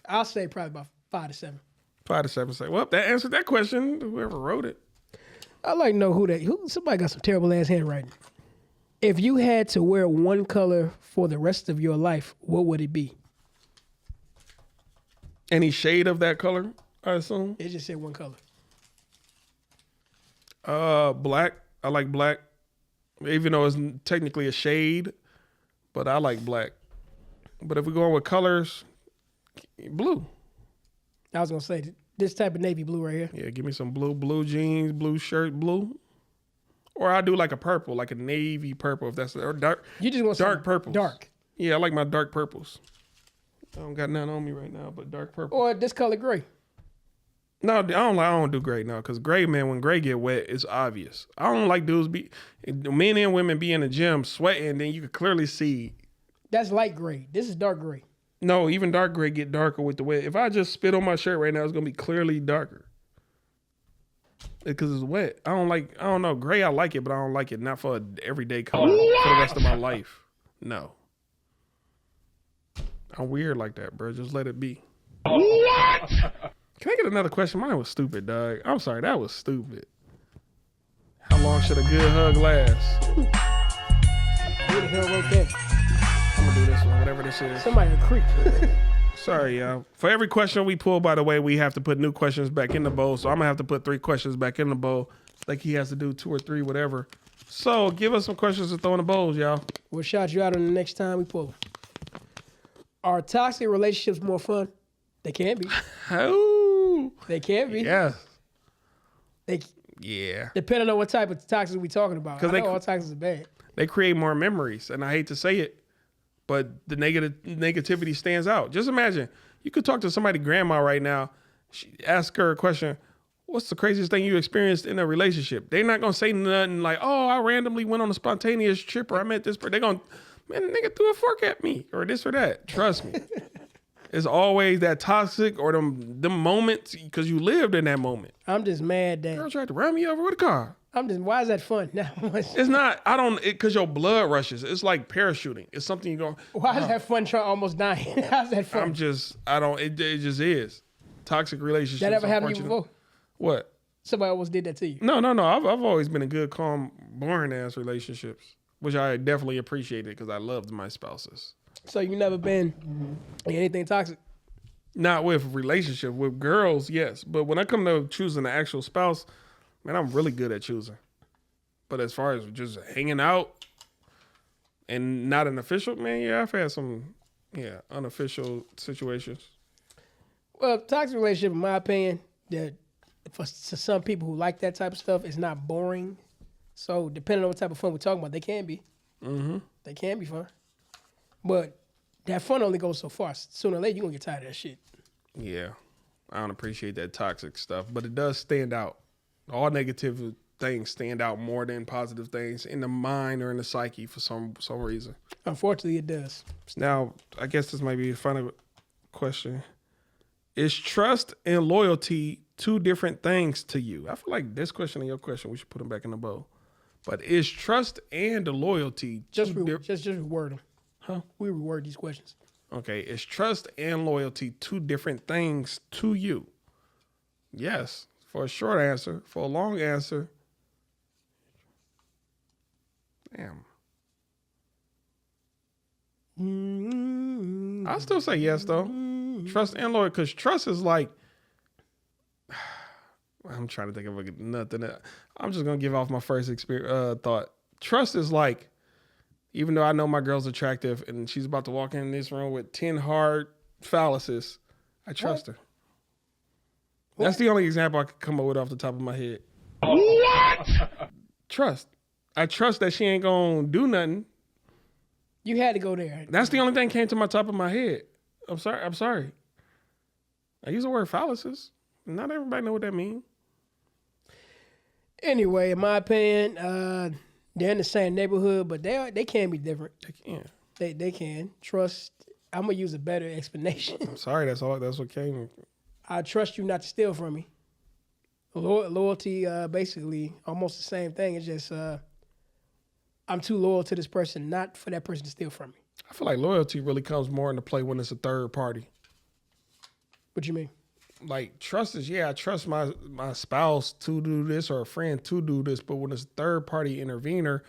I'll say probably about 5 to 7. 5 to 7 seconds. Well, that answered that question. Whoever wrote it. I like to know who somebody got some terrible ass handwriting. If you had to wear one color for the rest of your life, what would it be? Any shade of that color, I assume? It just said one color. Black. I like black. Even though it's technically a shade, but I like black. But if we're going with colors, blue. I was going to say this type of navy blue right here. Yeah, give me some blue jeans, blue shirt, blue. Or I do like a purple, like a navy purple, if that's or dark. You just want dark some purples. Dark. Yeah, I like my dark purples. I don't got none on me right now, but dark purple. Or this color gray. No, I don't do gray now, because gray, man, when gray get wet, it's obvious. I don't like dudes men and women be in the gym sweating, and then you can clearly see. That's light gray. This is dark gray. No, even dark gray get darker with the wet. If I just spit on my shirt right now, it's gonna be clearly darker. Because it's wet. I don't know. Gray, I like it, but I don't like it. Not for an everyday color for the rest of my life. No. I'm weird like that, bro. Just let it be. What? Can I get another question? Mine was stupid, dog. I'm sorry, that was stupid. How long should a good hug last? Who the hell wrote that? I'm gonna do this one, whatever this is. Somebody a creep. Sorry, y'all. For every question we pull, by the way, we have to put new questions back in the bowl. So I'm gonna have to put 3 questions back in the bowl. Like he has to do 2 or 3, whatever. So give us some questions to throw in the bowls, y'all. We'll shout you out on the next time we pull. Are toxic relationships more fun? They can be. Oh. They can be. Yeah. They Yeah. depending on what type of toxic we talking about. I they- know all toxic is bad. They create more memories, and I hate to say it, but the negativity stands out. Just imagine, you could talk to somebody's grandma right now, ask her a question, what's the craziest thing you experienced in a relationship? They're not going to say nothing like, oh, I randomly went on a spontaneous trip, or I met this person. They're going, man, the nigga threw a fork at me, or this or that. Trust me. It's always that toxic or them moments, because you lived in that moment. I'm just mad Girl that tried to run me over with a car. why is that fun? Now, It's not, because your blood rushes. It's like parachuting. It's something you go, why is that fun trying almost dying? How's that fun? it just is. Toxic relationships. That ever happened to you before? What? Somebody almost did that to you. No. I've always been in good, calm, boring ass relationships, which I definitely appreciated because I loved my spouses. So you never been in anything toxic? Not with relationship. With girls, yes. But when I come to choosing an actual spouse, man, I'm really good at choosing. But as far as just hanging out and not an official, man, yeah, I've had some, unofficial situations. Well, toxic relationship, in my opinion, that to some people who like that type of stuff, it's not boring. So depending on what type of fun we're talking about, they can be. Mm-hmm. They can be fun. But that fun only goes so far. Sooner or later, you're going to get tired of that shit. Yeah. I don't appreciate that toxic stuff, but it does stand out. All negative things stand out more than positive things in the mind or in the psyche for some reason. Unfortunately, it does. Now, I guess this might be the final question. Is trust and loyalty two different things to you? I feel like this question and your question, we should put them back in the bowl. But is trust and loyalty just reword them? Huh? We reword these questions. Okay, is trust and loyalty two different things to you? Yes, for a short answer. For a long answer, damn. I'll still say yes, though. Trust and loyalty, because trust is like, I'm trying to think of nothing. I'm just going to give off my first thought. Trust is like, even though I know my girl's attractive and she's about to walk in this room with 10 hard phalluses, I trust her. That's the only example I could come up with off the top of my head. What? Trust. I trust that she ain't going to do nothing. You had to go there. That's the only thing came to my top of my head. I'm sorry. I use the word phalluses. Not everybody know what that means. Anyway, in my opinion, they're in the same neighborhood, but they can be different. They can. Trust. I'm gonna use a better explanation. I'm sorry. That's what came. I trust you not to steal from me. Loyalty, basically, almost the same thing. It's just I'm too loyal to this person, not for that person to steal from me. I feel like loyalty really comes more into play when it's a third party. What you mean? Like trust is, I trust my spouse to do this or a friend to do this, but when it's a third party intervener,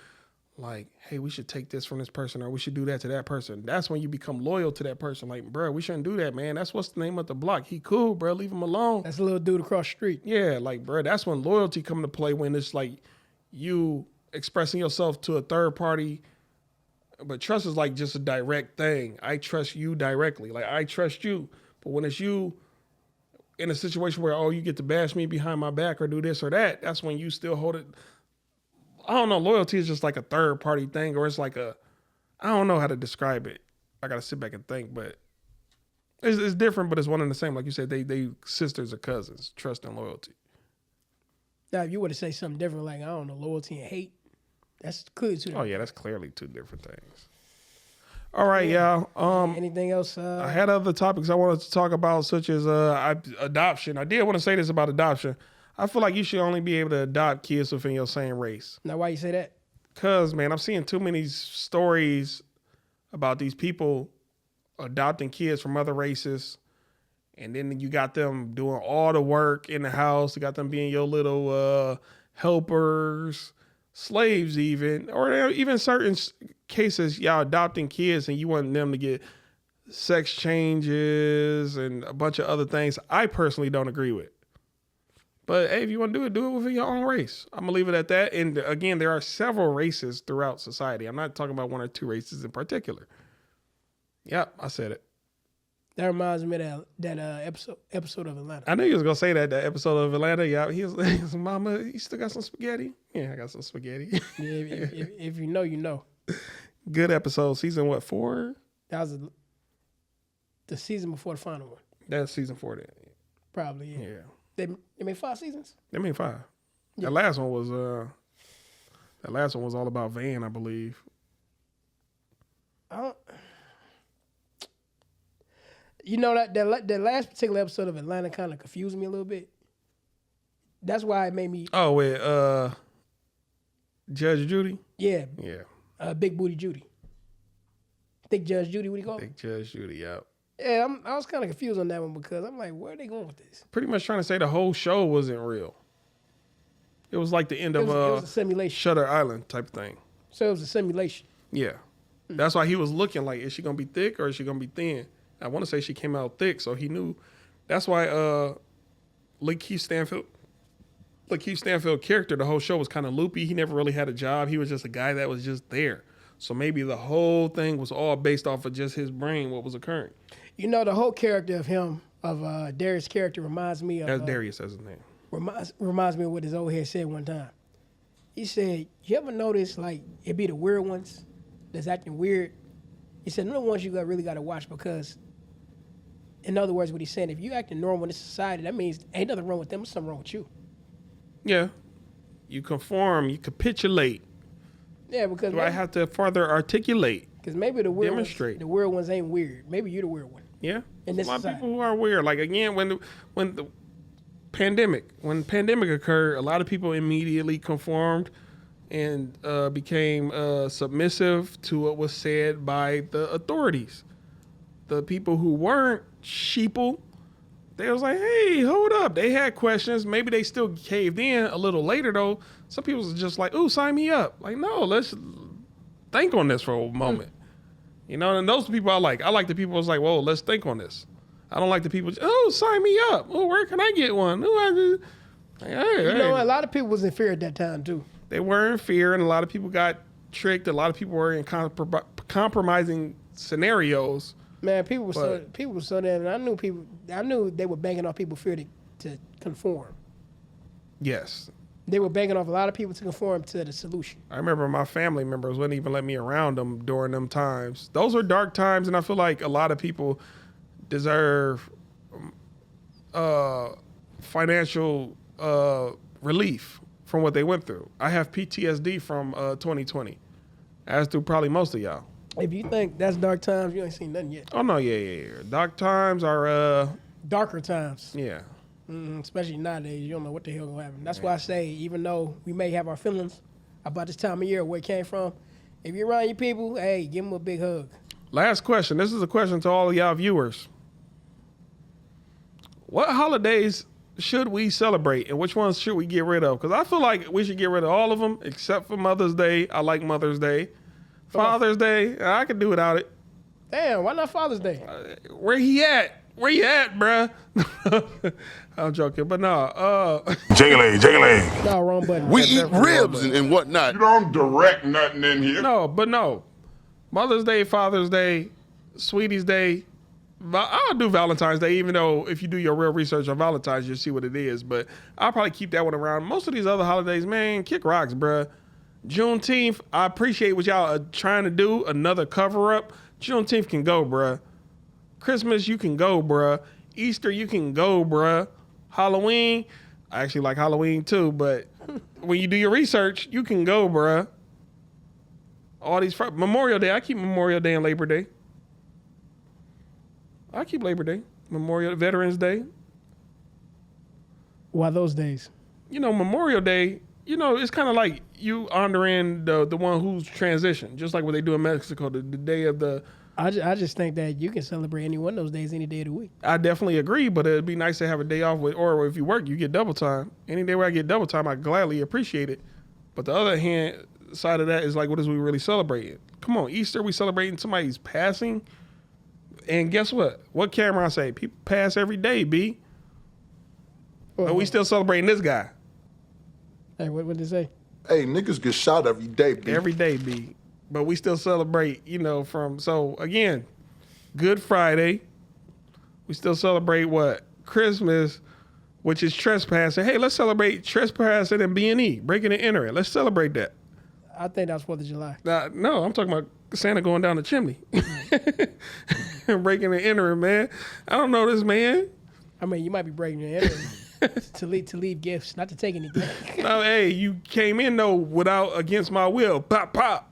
like, hey, we should take this from this person or we should do that to that person. That's when you become loyal to that person. Like, bro, we shouldn't do that, man. That's what's the name of the block. He cool, bro. Leave him alone. That's a little dude across the street. Yeah, like, bro, that's when loyalty come into play, when it's like you expressing yourself to a third party. But trust is like just a direct thing. I trust you directly. Like, I trust you. But when it's you in a situation where, you get to bash me behind my back or do this or that, that's when you still hold it. I don't know. Loyalty is just like a third party thing, or it's like I don't know how to describe it. I got to sit back and think, but it's different, but it's one and the same. Like you said, they sisters or cousins, trust and loyalty. Now, if you were to say something different, like, I don't know, loyalty and hate, that's clearly two different. Oh, yeah, that's clearly two different things. All right, y'all. Anything else? I had other topics I wanted to talk about, such as adoption. I did want to say this about adoption. I feel like you should only be able to adopt kids within your same race. Now, why you say that? Because, man, I'm seeing too many stories about these people adopting kids from other races, and then you got them doing all the work in the house. You got them being your little helpers, slaves even, or even certain cases, y'all adopting kids and you want them to get sex changes and a bunch of other things I personally don't agree with. But hey, if you want to do it within your own race. I'm going to leave it at that. And again, there are several races throughout society. I'm not talking about one or two races in particular. Yep, I said it. That reminds me of that episode of Atlanta. I knew you was going to say that episode of Atlanta. Yeah, he was mama, you still got some spaghetti? Yeah, I got some spaghetti. Yeah, if you know, you know. Good episode. Season what, 4? That was the season before the final one. That's season 4 then. Probably, yeah. They made 5 seasons? They made 5. Yeah. That last one was all about Van, I believe. You know, that last particular episode of Atlanta kind of confused me a little bit. That's why it made me... Oh, with Judge Judy? Yeah. Yeah. Big Booty Judy. Thick Judge Judy, what do you call it? Thick Judge Judy, yeah. Yeah, I was kind of confused on that one because I'm like, where are they going with this? Pretty much trying to say the whole show wasn't real. It was like the end of it was a simulation. Shutter Island type thing. So it was a simulation. Yeah. That's why he was looking like, is she going to be thick or is she going to be thin? I want to say she came out thick, so he knew. That's why Lakeith Stanfield character, the whole show was kind of loopy. He never really had a job. He was just a guy that was just there. So maybe the whole thing was all based off of just his brain, what was occurring. You know, the whole character of him, of Darius' character, reminds me of... That's Darius as his name. Reminds me of what his old head said one time. He said, you ever notice, like, it be the weird ones that's acting weird? He said, no ones you really got to watch because, in other words, what he's saying, if you acting normal in this society, that means ain't nothing wrong with them, there's something wrong with you. Yeah. You conform, you capitulate. Yeah, because... Do I have to further articulate? Because maybe the weird demonstrate. The weird ones ain't weird. Maybe you're the weird one. Yeah. In There's this a lot society. of people who are weird. Like, again, when the pandemic occurred, a lot of people immediately conformed and became submissive to what was said by the authorities. The people who weren't sheeple, they was like, hey, hold up. They had questions. Maybe they still caved in a little later, though. Some people was just like, ooh, sign me up. Like, no, let's think on this for a moment. You know, and those people I like. I like the people who's like, whoa, let's think on this. I don't like the people, oh, sign me up. Oh, where can I get one? Oh, like, hey, You know, a lot of people was in fear at that time, too. They were in fear, and a lot of people got tricked. A lot of people were in compromising scenarios. Man, people were so damn. I knew they were banking off people's fear to conform. Yes. They were banking off a lot of people to conform to the solution. I remember my family members wouldn't even let me around them during them times. Those were dark times, and I feel like a lot of people deserve financial relief from what they went through. I have PTSD from 2020, as do probably most of y'all. If you think that's dark times, you ain't seen nothing yet. Oh, no, yeah. Dark times are, Darker times. yeah. Especially nowadays, you don't know what the hell gonna happen. That's why I say, even though we may have our feelings about this time of year, where it came from, if you're around your people, hey, give them a big hug. Last question. This is a question to all of y'all viewers. What holidays should we celebrate, and which ones should we get rid of? Because I feel like we should get rid of all of them, except for Mother's Day. I like Mother's Day. Father's Day, I could do without it. Damn, why not Father's Day? Where he at? Where you at, bruh? I'm joking, but no. Jiggly. No, wrong button. We eat ribs and whatnot. You don't direct nothing in here. No. Mother's Day, Father's Day, Sweetie's Day. I'll do Valentine's Day, even though if you do your real research on Valentine's, you'll see what it is. But I'll probably keep that one around. Most of these other holidays, man, kick rocks, bruh. Juneteenth, I appreciate what y'all are trying to do. Another cover-up. Juneteenth can go, bruh. Christmas, you can go, bruh. Easter, you can go, bruh. Halloween, I actually like Halloween too, but when you do your research, you can go, bruh. All these Memorial Day, I keep Memorial Day and Labor Day. I keep Labor Day, Veterans Day. Why those days? You know, Memorial Day, you know, it's kind of like you honoring the one who's transitioned, just like what they do in Mexico, the day of the... I just think that you can celebrate any one of those days any day of the week. I definitely agree, but it'd be nice to have a day off or if you work, you get double time. Any day where I get double time, I gladly appreciate it. But the other hand side of that is like, what is we really celebrating? Come on, Easter, we celebrating somebody's passing. And guess what? What Cameron say? People pass every day, B. But we still celebrating this guy. Hey, what did they say? Hey, niggas get shot every day, B. Every day, B. But we still celebrate, you know, so again, Good Friday. We still celebrate what? Christmas, which is trespassing. Hey, let's celebrate trespassing and B&E, breaking and entering. Let's celebrate that. I think that's 4th of July. No, I'm talking about Santa going down the chimney. Breaking and entering, man. I don't know this man. I mean, you might be breaking and entering to leave gifts, not to take anything. No, hey, you came in though against my will. Pop, pop.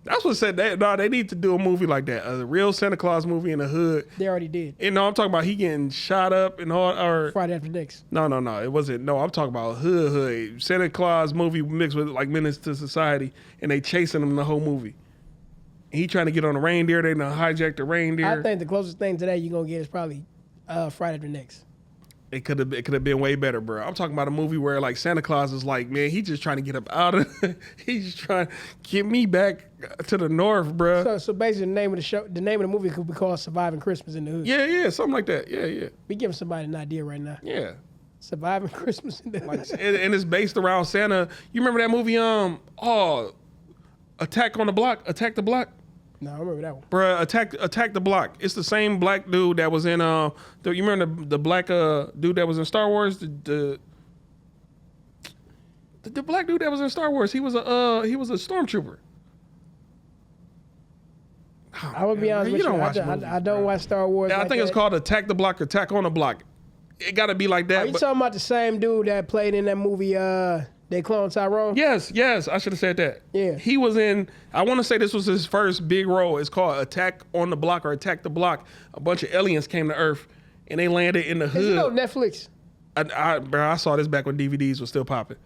That's what said that. No, they need to do a movie like that, a real Santa Claus movie in the hood. They already did. And no, I'm talking about he getting shot up and all. Or Friday After Next. No, it wasn't. No, I'm talking about hood Santa Claus movie mixed with like Menace to Society, and they chasing him the whole movie. And he trying to get on the reindeer. They done hijacked the reindeer. I think the closest thing to that you're gonna get is probably Friday After Next. It could have been way better, bro. I'm talking about a movie where like Santa Claus is like, man, he's just trying to get up out of. He's just trying to get me back to the north, bro. So basically, the name of the movie could be called "Surviving Christmas in the Hood." Yeah, something like that. Yeah. We giving somebody an idea right now. Yeah. Surviving Christmas in the Hood. And it's based around Santa. You remember that movie? Attack on the Block. Attack the Block. No, I remember that one. Bruh, Attack the Block. It's the same black dude that was in you remember the black dude that was in Star Wars? The black dude that was in Star Wars. He was a stormtrooper. I would be honest with you. I don't watch Star Wars. I think it's called Attack the Block or Attack on the Block. It got to be like that. Are you talking about the same dude that played in that movie They Clone Tyrone? Yes, I should have said that. Yeah. He was in, I want to say this was his first big role. It's called Attack on the Block or Attack the Block. A bunch of aliens came to Earth and they landed in the hood. Is it on Netflix? I saw this back when DVDs were still popping.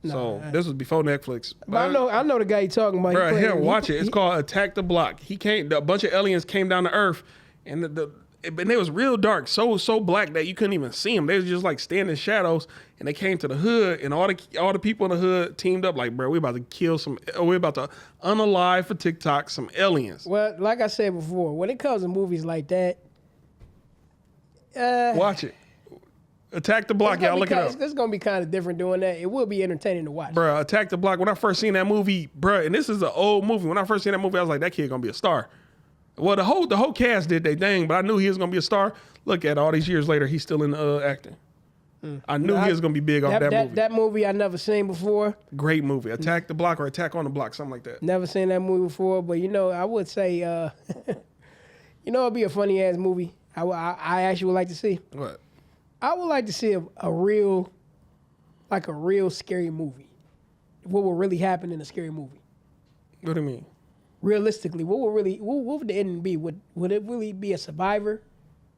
This was before Netflix. But I know the guy you're talking about. Bro, watch it. It's called Attack the Block. A bunch of aliens came down to Earth and and they was real dark, so black that you couldn't even see them. They was just like standing shadows, and they came to the hood, and all the people in the hood teamed up like, bro, we about to unalive for TikTok some aliens. Well, like I said before, when it comes to movies like that, watch it. Attack the Block, y'all look it up. It's gonna be kind of different doing that. It will be entertaining to watch. Bro, Attack the Block. When I first seen that movie, bro, and this is an old movie. When I first seen that movie, I was like, that kid gonna be a star. Well, the whole cast did their thing, but I knew he was gonna be a star. Look at all these years later, he's still in acting. I knew he was gonna be big off that movie. That movie I never seen before. Great movie, Attack the Block or Attack on the Block, something like that. Never seen that movie before, but I would say, it'd be a funny ass movie. I actually would like to see. What? I would like to see a real scary movie. What will really happen in a scary movie? What do you mean? Realistically, what would the ending be? Would it really be a survivor?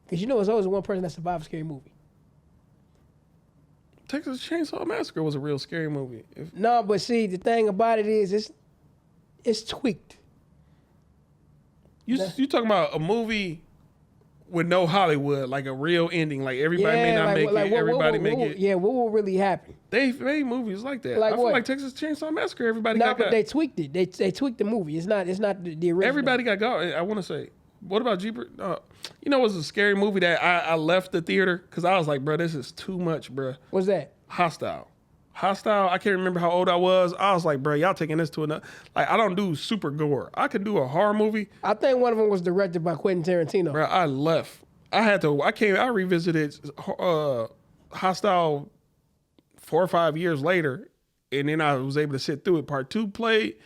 Because it's always one person that survives a scary movie. Texas Chainsaw Massacre was a real scary movie. No, but see, the thing about it is it's tweaked. You talking about a movie with no Hollywood, like a real ending, like everybody may not make it, everybody make it. Yeah, what will really happen? They made movies like that. Like I feel like Texas Chainsaw Massacre, everybody got but they tweaked it. They tweaked the movie. It's not the original. Everybody got I want to say, what about Jeepers? It was a scary movie that I left the theater because I was like, bro, this is too much, bro. What's that? Hostile. I can't remember how old I was. I was like, bro, y'all taking this to another. Like, I don't do super gore. I could do a horror movie. I think one of them was directed by Quentin Tarantino. Bro, I left. I revisited Hostile 4 or 5 years later, and then I was able to sit through it. Part 2 played.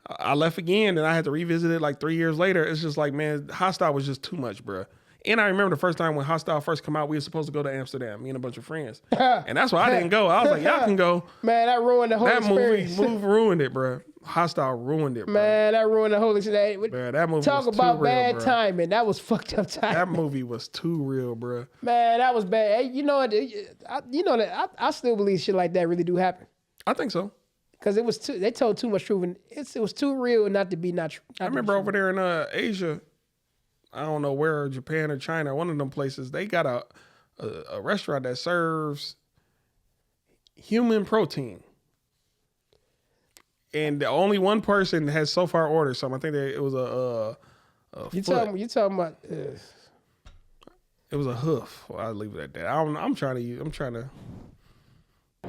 I left again, and I had to revisit it like 3 years later. It's just like, man, Hostile was just too much, bro. And I remember the first time when Hostile first came out, we were supposed to go to Amsterdam, me and a bunch of friends. And that's why I didn't go. I was like, y'all can go. Man, that ruined the whole experience. That movie ruined it, bro. Hostile ruined it, bro. Man, that ruined the whole experience. Bro, that movie Talk was about too real, bad bro. timing. That was fucked up timing. That movie was too real, bro. Man, that was bad. Hey, you know what? I still believe shit like that really do happen. I think so. Because they told too much truth, and it was too real not to be not true. I remember over there in Asia, I don't know where, Japan or China, one of them places, they got a restaurant that serves human protein. And the only one person has so far ordered something. I think it was a You foot. talking about? It was a hoof. Well, I'll leave it at that. I'm trying to.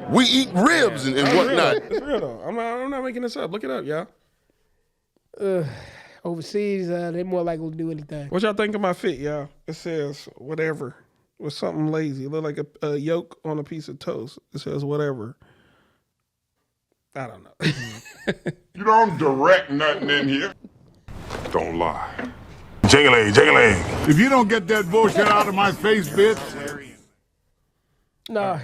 We eat ribs and whatnot. It's real though. I'm not making this up. Look it up, y'all. Overseas, they more likely to do anything. What y'all think of my fit, y'all? It says whatever with something lazy. It look like a yolk on a piece of toast. It says whatever. I don't know. You don't direct nothing in here. Don't lie. Jingling. If you don't get that bullshit out of my face, bitch. No,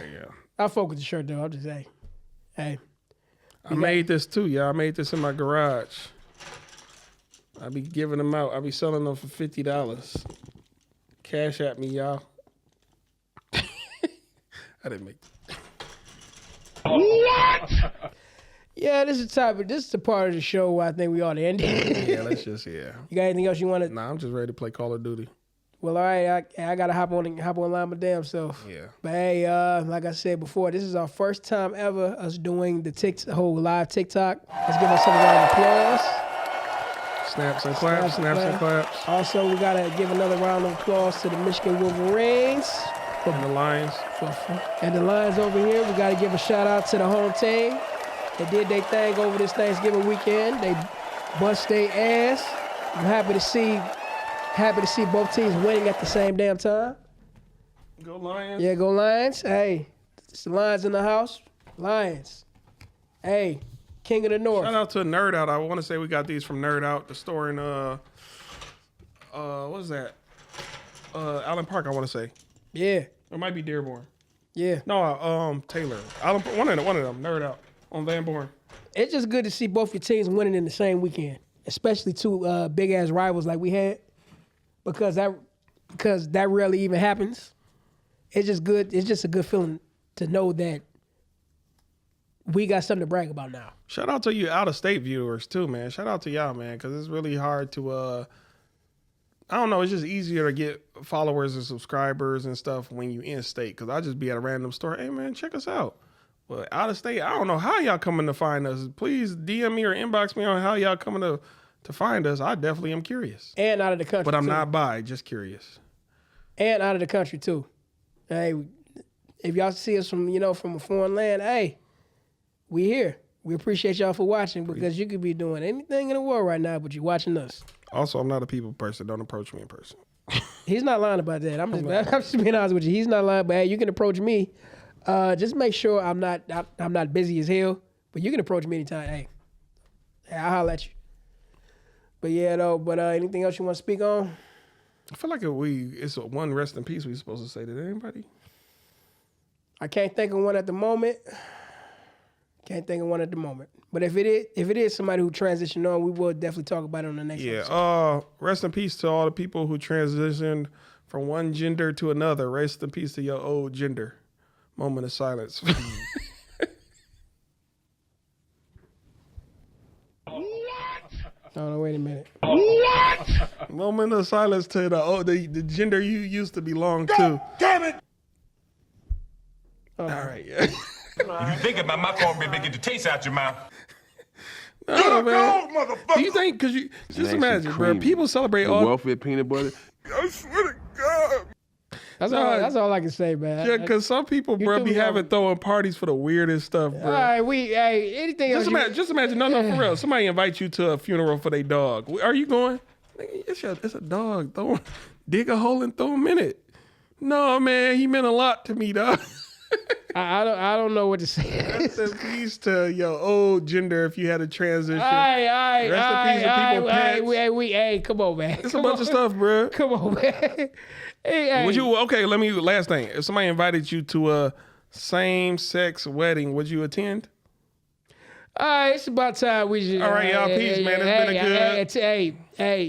I fuck with the shirt though. I'm just saying. Hey. I made this too, y'all. I made this in my garage. I be giving them out. I be selling them for $50. Cash at me, y'all. I didn't make it. What? Yeah, this is the part of the show where I think we ought to end it. Yeah, let's just. You got anything else you want to? Nah, I'm just ready to play Call of Duty. Well, all right, I gotta hop online my damn self. Yeah. But hey, like I said before, this is our first time ever us doing the whole live TikTok. Let's give ourselves a round of applause. Snaps and claps. Also, we gotta give another round of applause to the Michigan Wolverines And the Lions. and the Lions over here. We gotta give a shout out to the home team. They did their thing over this Thanksgiving weekend. They bust their ass. I'm happy to see both teams winning at the same damn time. Go Lions. Yeah, go Lions. Hey, it's the Lions in the house. Lions. Hey, King of the North. Shout out to Nerd Out. I want to say we got these from Nerd Out, the store in what is that? Allen Park, I want to say. Yeah, It might be Dearborn. yeah. No, Taylor. One of them. Nerd Out on Van Born. It's just good to see both your teams winning in the same weekend, especially two big ass rivals like we had, because that rarely even happens. It's just good. It's just a good feeling to know that we got something to brag about now. Shout out to you out of state viewers too, man. Shout out to y'all, man, because it's really hard to. I don't know. It's just easier to get followers and subscribers and stuff when you in state. Because I just be at a random store. Hey, man, check us out. But out of state, I don't know how y'all coming to find us. Please DM me or inbox me on how y'all coming to find us. I definitely am curious. And out of the country, But I'm too. not by, just curious. And out of the country too. Hey, if y'all see us from a foreign land, hey, we here. We appreciate y'all for watching, because you could be doing anything in the world right now, but you're watching us. Also, I'm not a people person. Don't approach me in person. He's not lying about that. I'm just being honest with you. He's not lying, but hey, you can approach me. Just make sure I'm not busy as hell. But you can approach me anytime. Hey, I'll holler at you. But yeah, though. But anything else you want to speak on? I feel like it's a one rest in peace we supposed to say to anybody. I can't think of one at the moment. But if it is somebody who transitioned on, we will definitely talk about it on the next episode. Yeah. Rest in peace to all the people who transitioned from one gender to another. Rest in peace to your old gender. Moment of silence. Oh no, wait a minute. Moment of silence to the gender you used to belong to. Damn it! All right, yeah. You think about my cornbread, get the taste out your mouth. No, man. Go, motherfucker! Do you think? Because you just imagine, bro. creamy. People celebrate The all. welfare peanut butter. I swear to God. That's all I can say, man. Yeah, because some people, bro, threw be me off. having throwing parties for the weirdest stuff, bro. All right, anything else? Just imagine. No, for real. Somebody invites you to a funeral for their dog. Are you going? Nigga, it's a dog. Dig a hole and throw him in it. No, man, he meant a lot to me, dog. I don't know what to say. Rest in peace to your old gender if you had a transition. All right, Rest in peace to people pets. hey, come on, man. It's a bunch of stuff, bro. Come on, man. Hey. Last thing. If somebody invited you to a same-sex wedding, would you attend? All right, it's about time we should. All right, y'all, peace, man. It's been a good.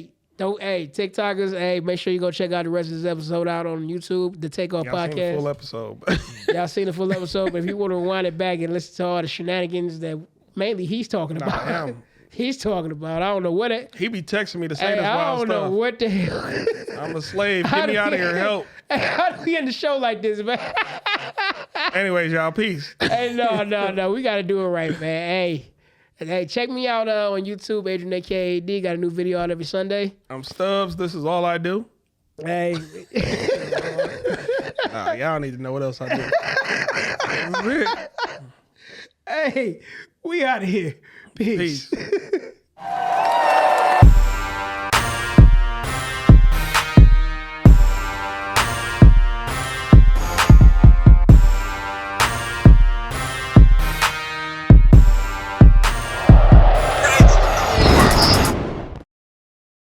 TikTokers, make sure you go check out the rest of this episode out on YouTube, the TakeOff Y'all seen the podcast. full episode. Y'all seen the full episode, but if you want to rewind it back and listen to all the shenanigans that mainly he's talking about. him. He's talking about. I don't know what it. He be texting me to say Hey, this I wild don't stuff. know what the hell. I'm a slave. Get me out of here. Help. Hey, how do we end the show like this, man? Anyways, y'all, peace. Hey, no. We got to do it right, man. Hey, check me out on YouTube, Adrian AKAD. Got a new video out every Sunday. I'm Stubbs. This is all I do. Hey. Y'all need to know what else I do. This is it. Hey, we out of here. Peace. Peace.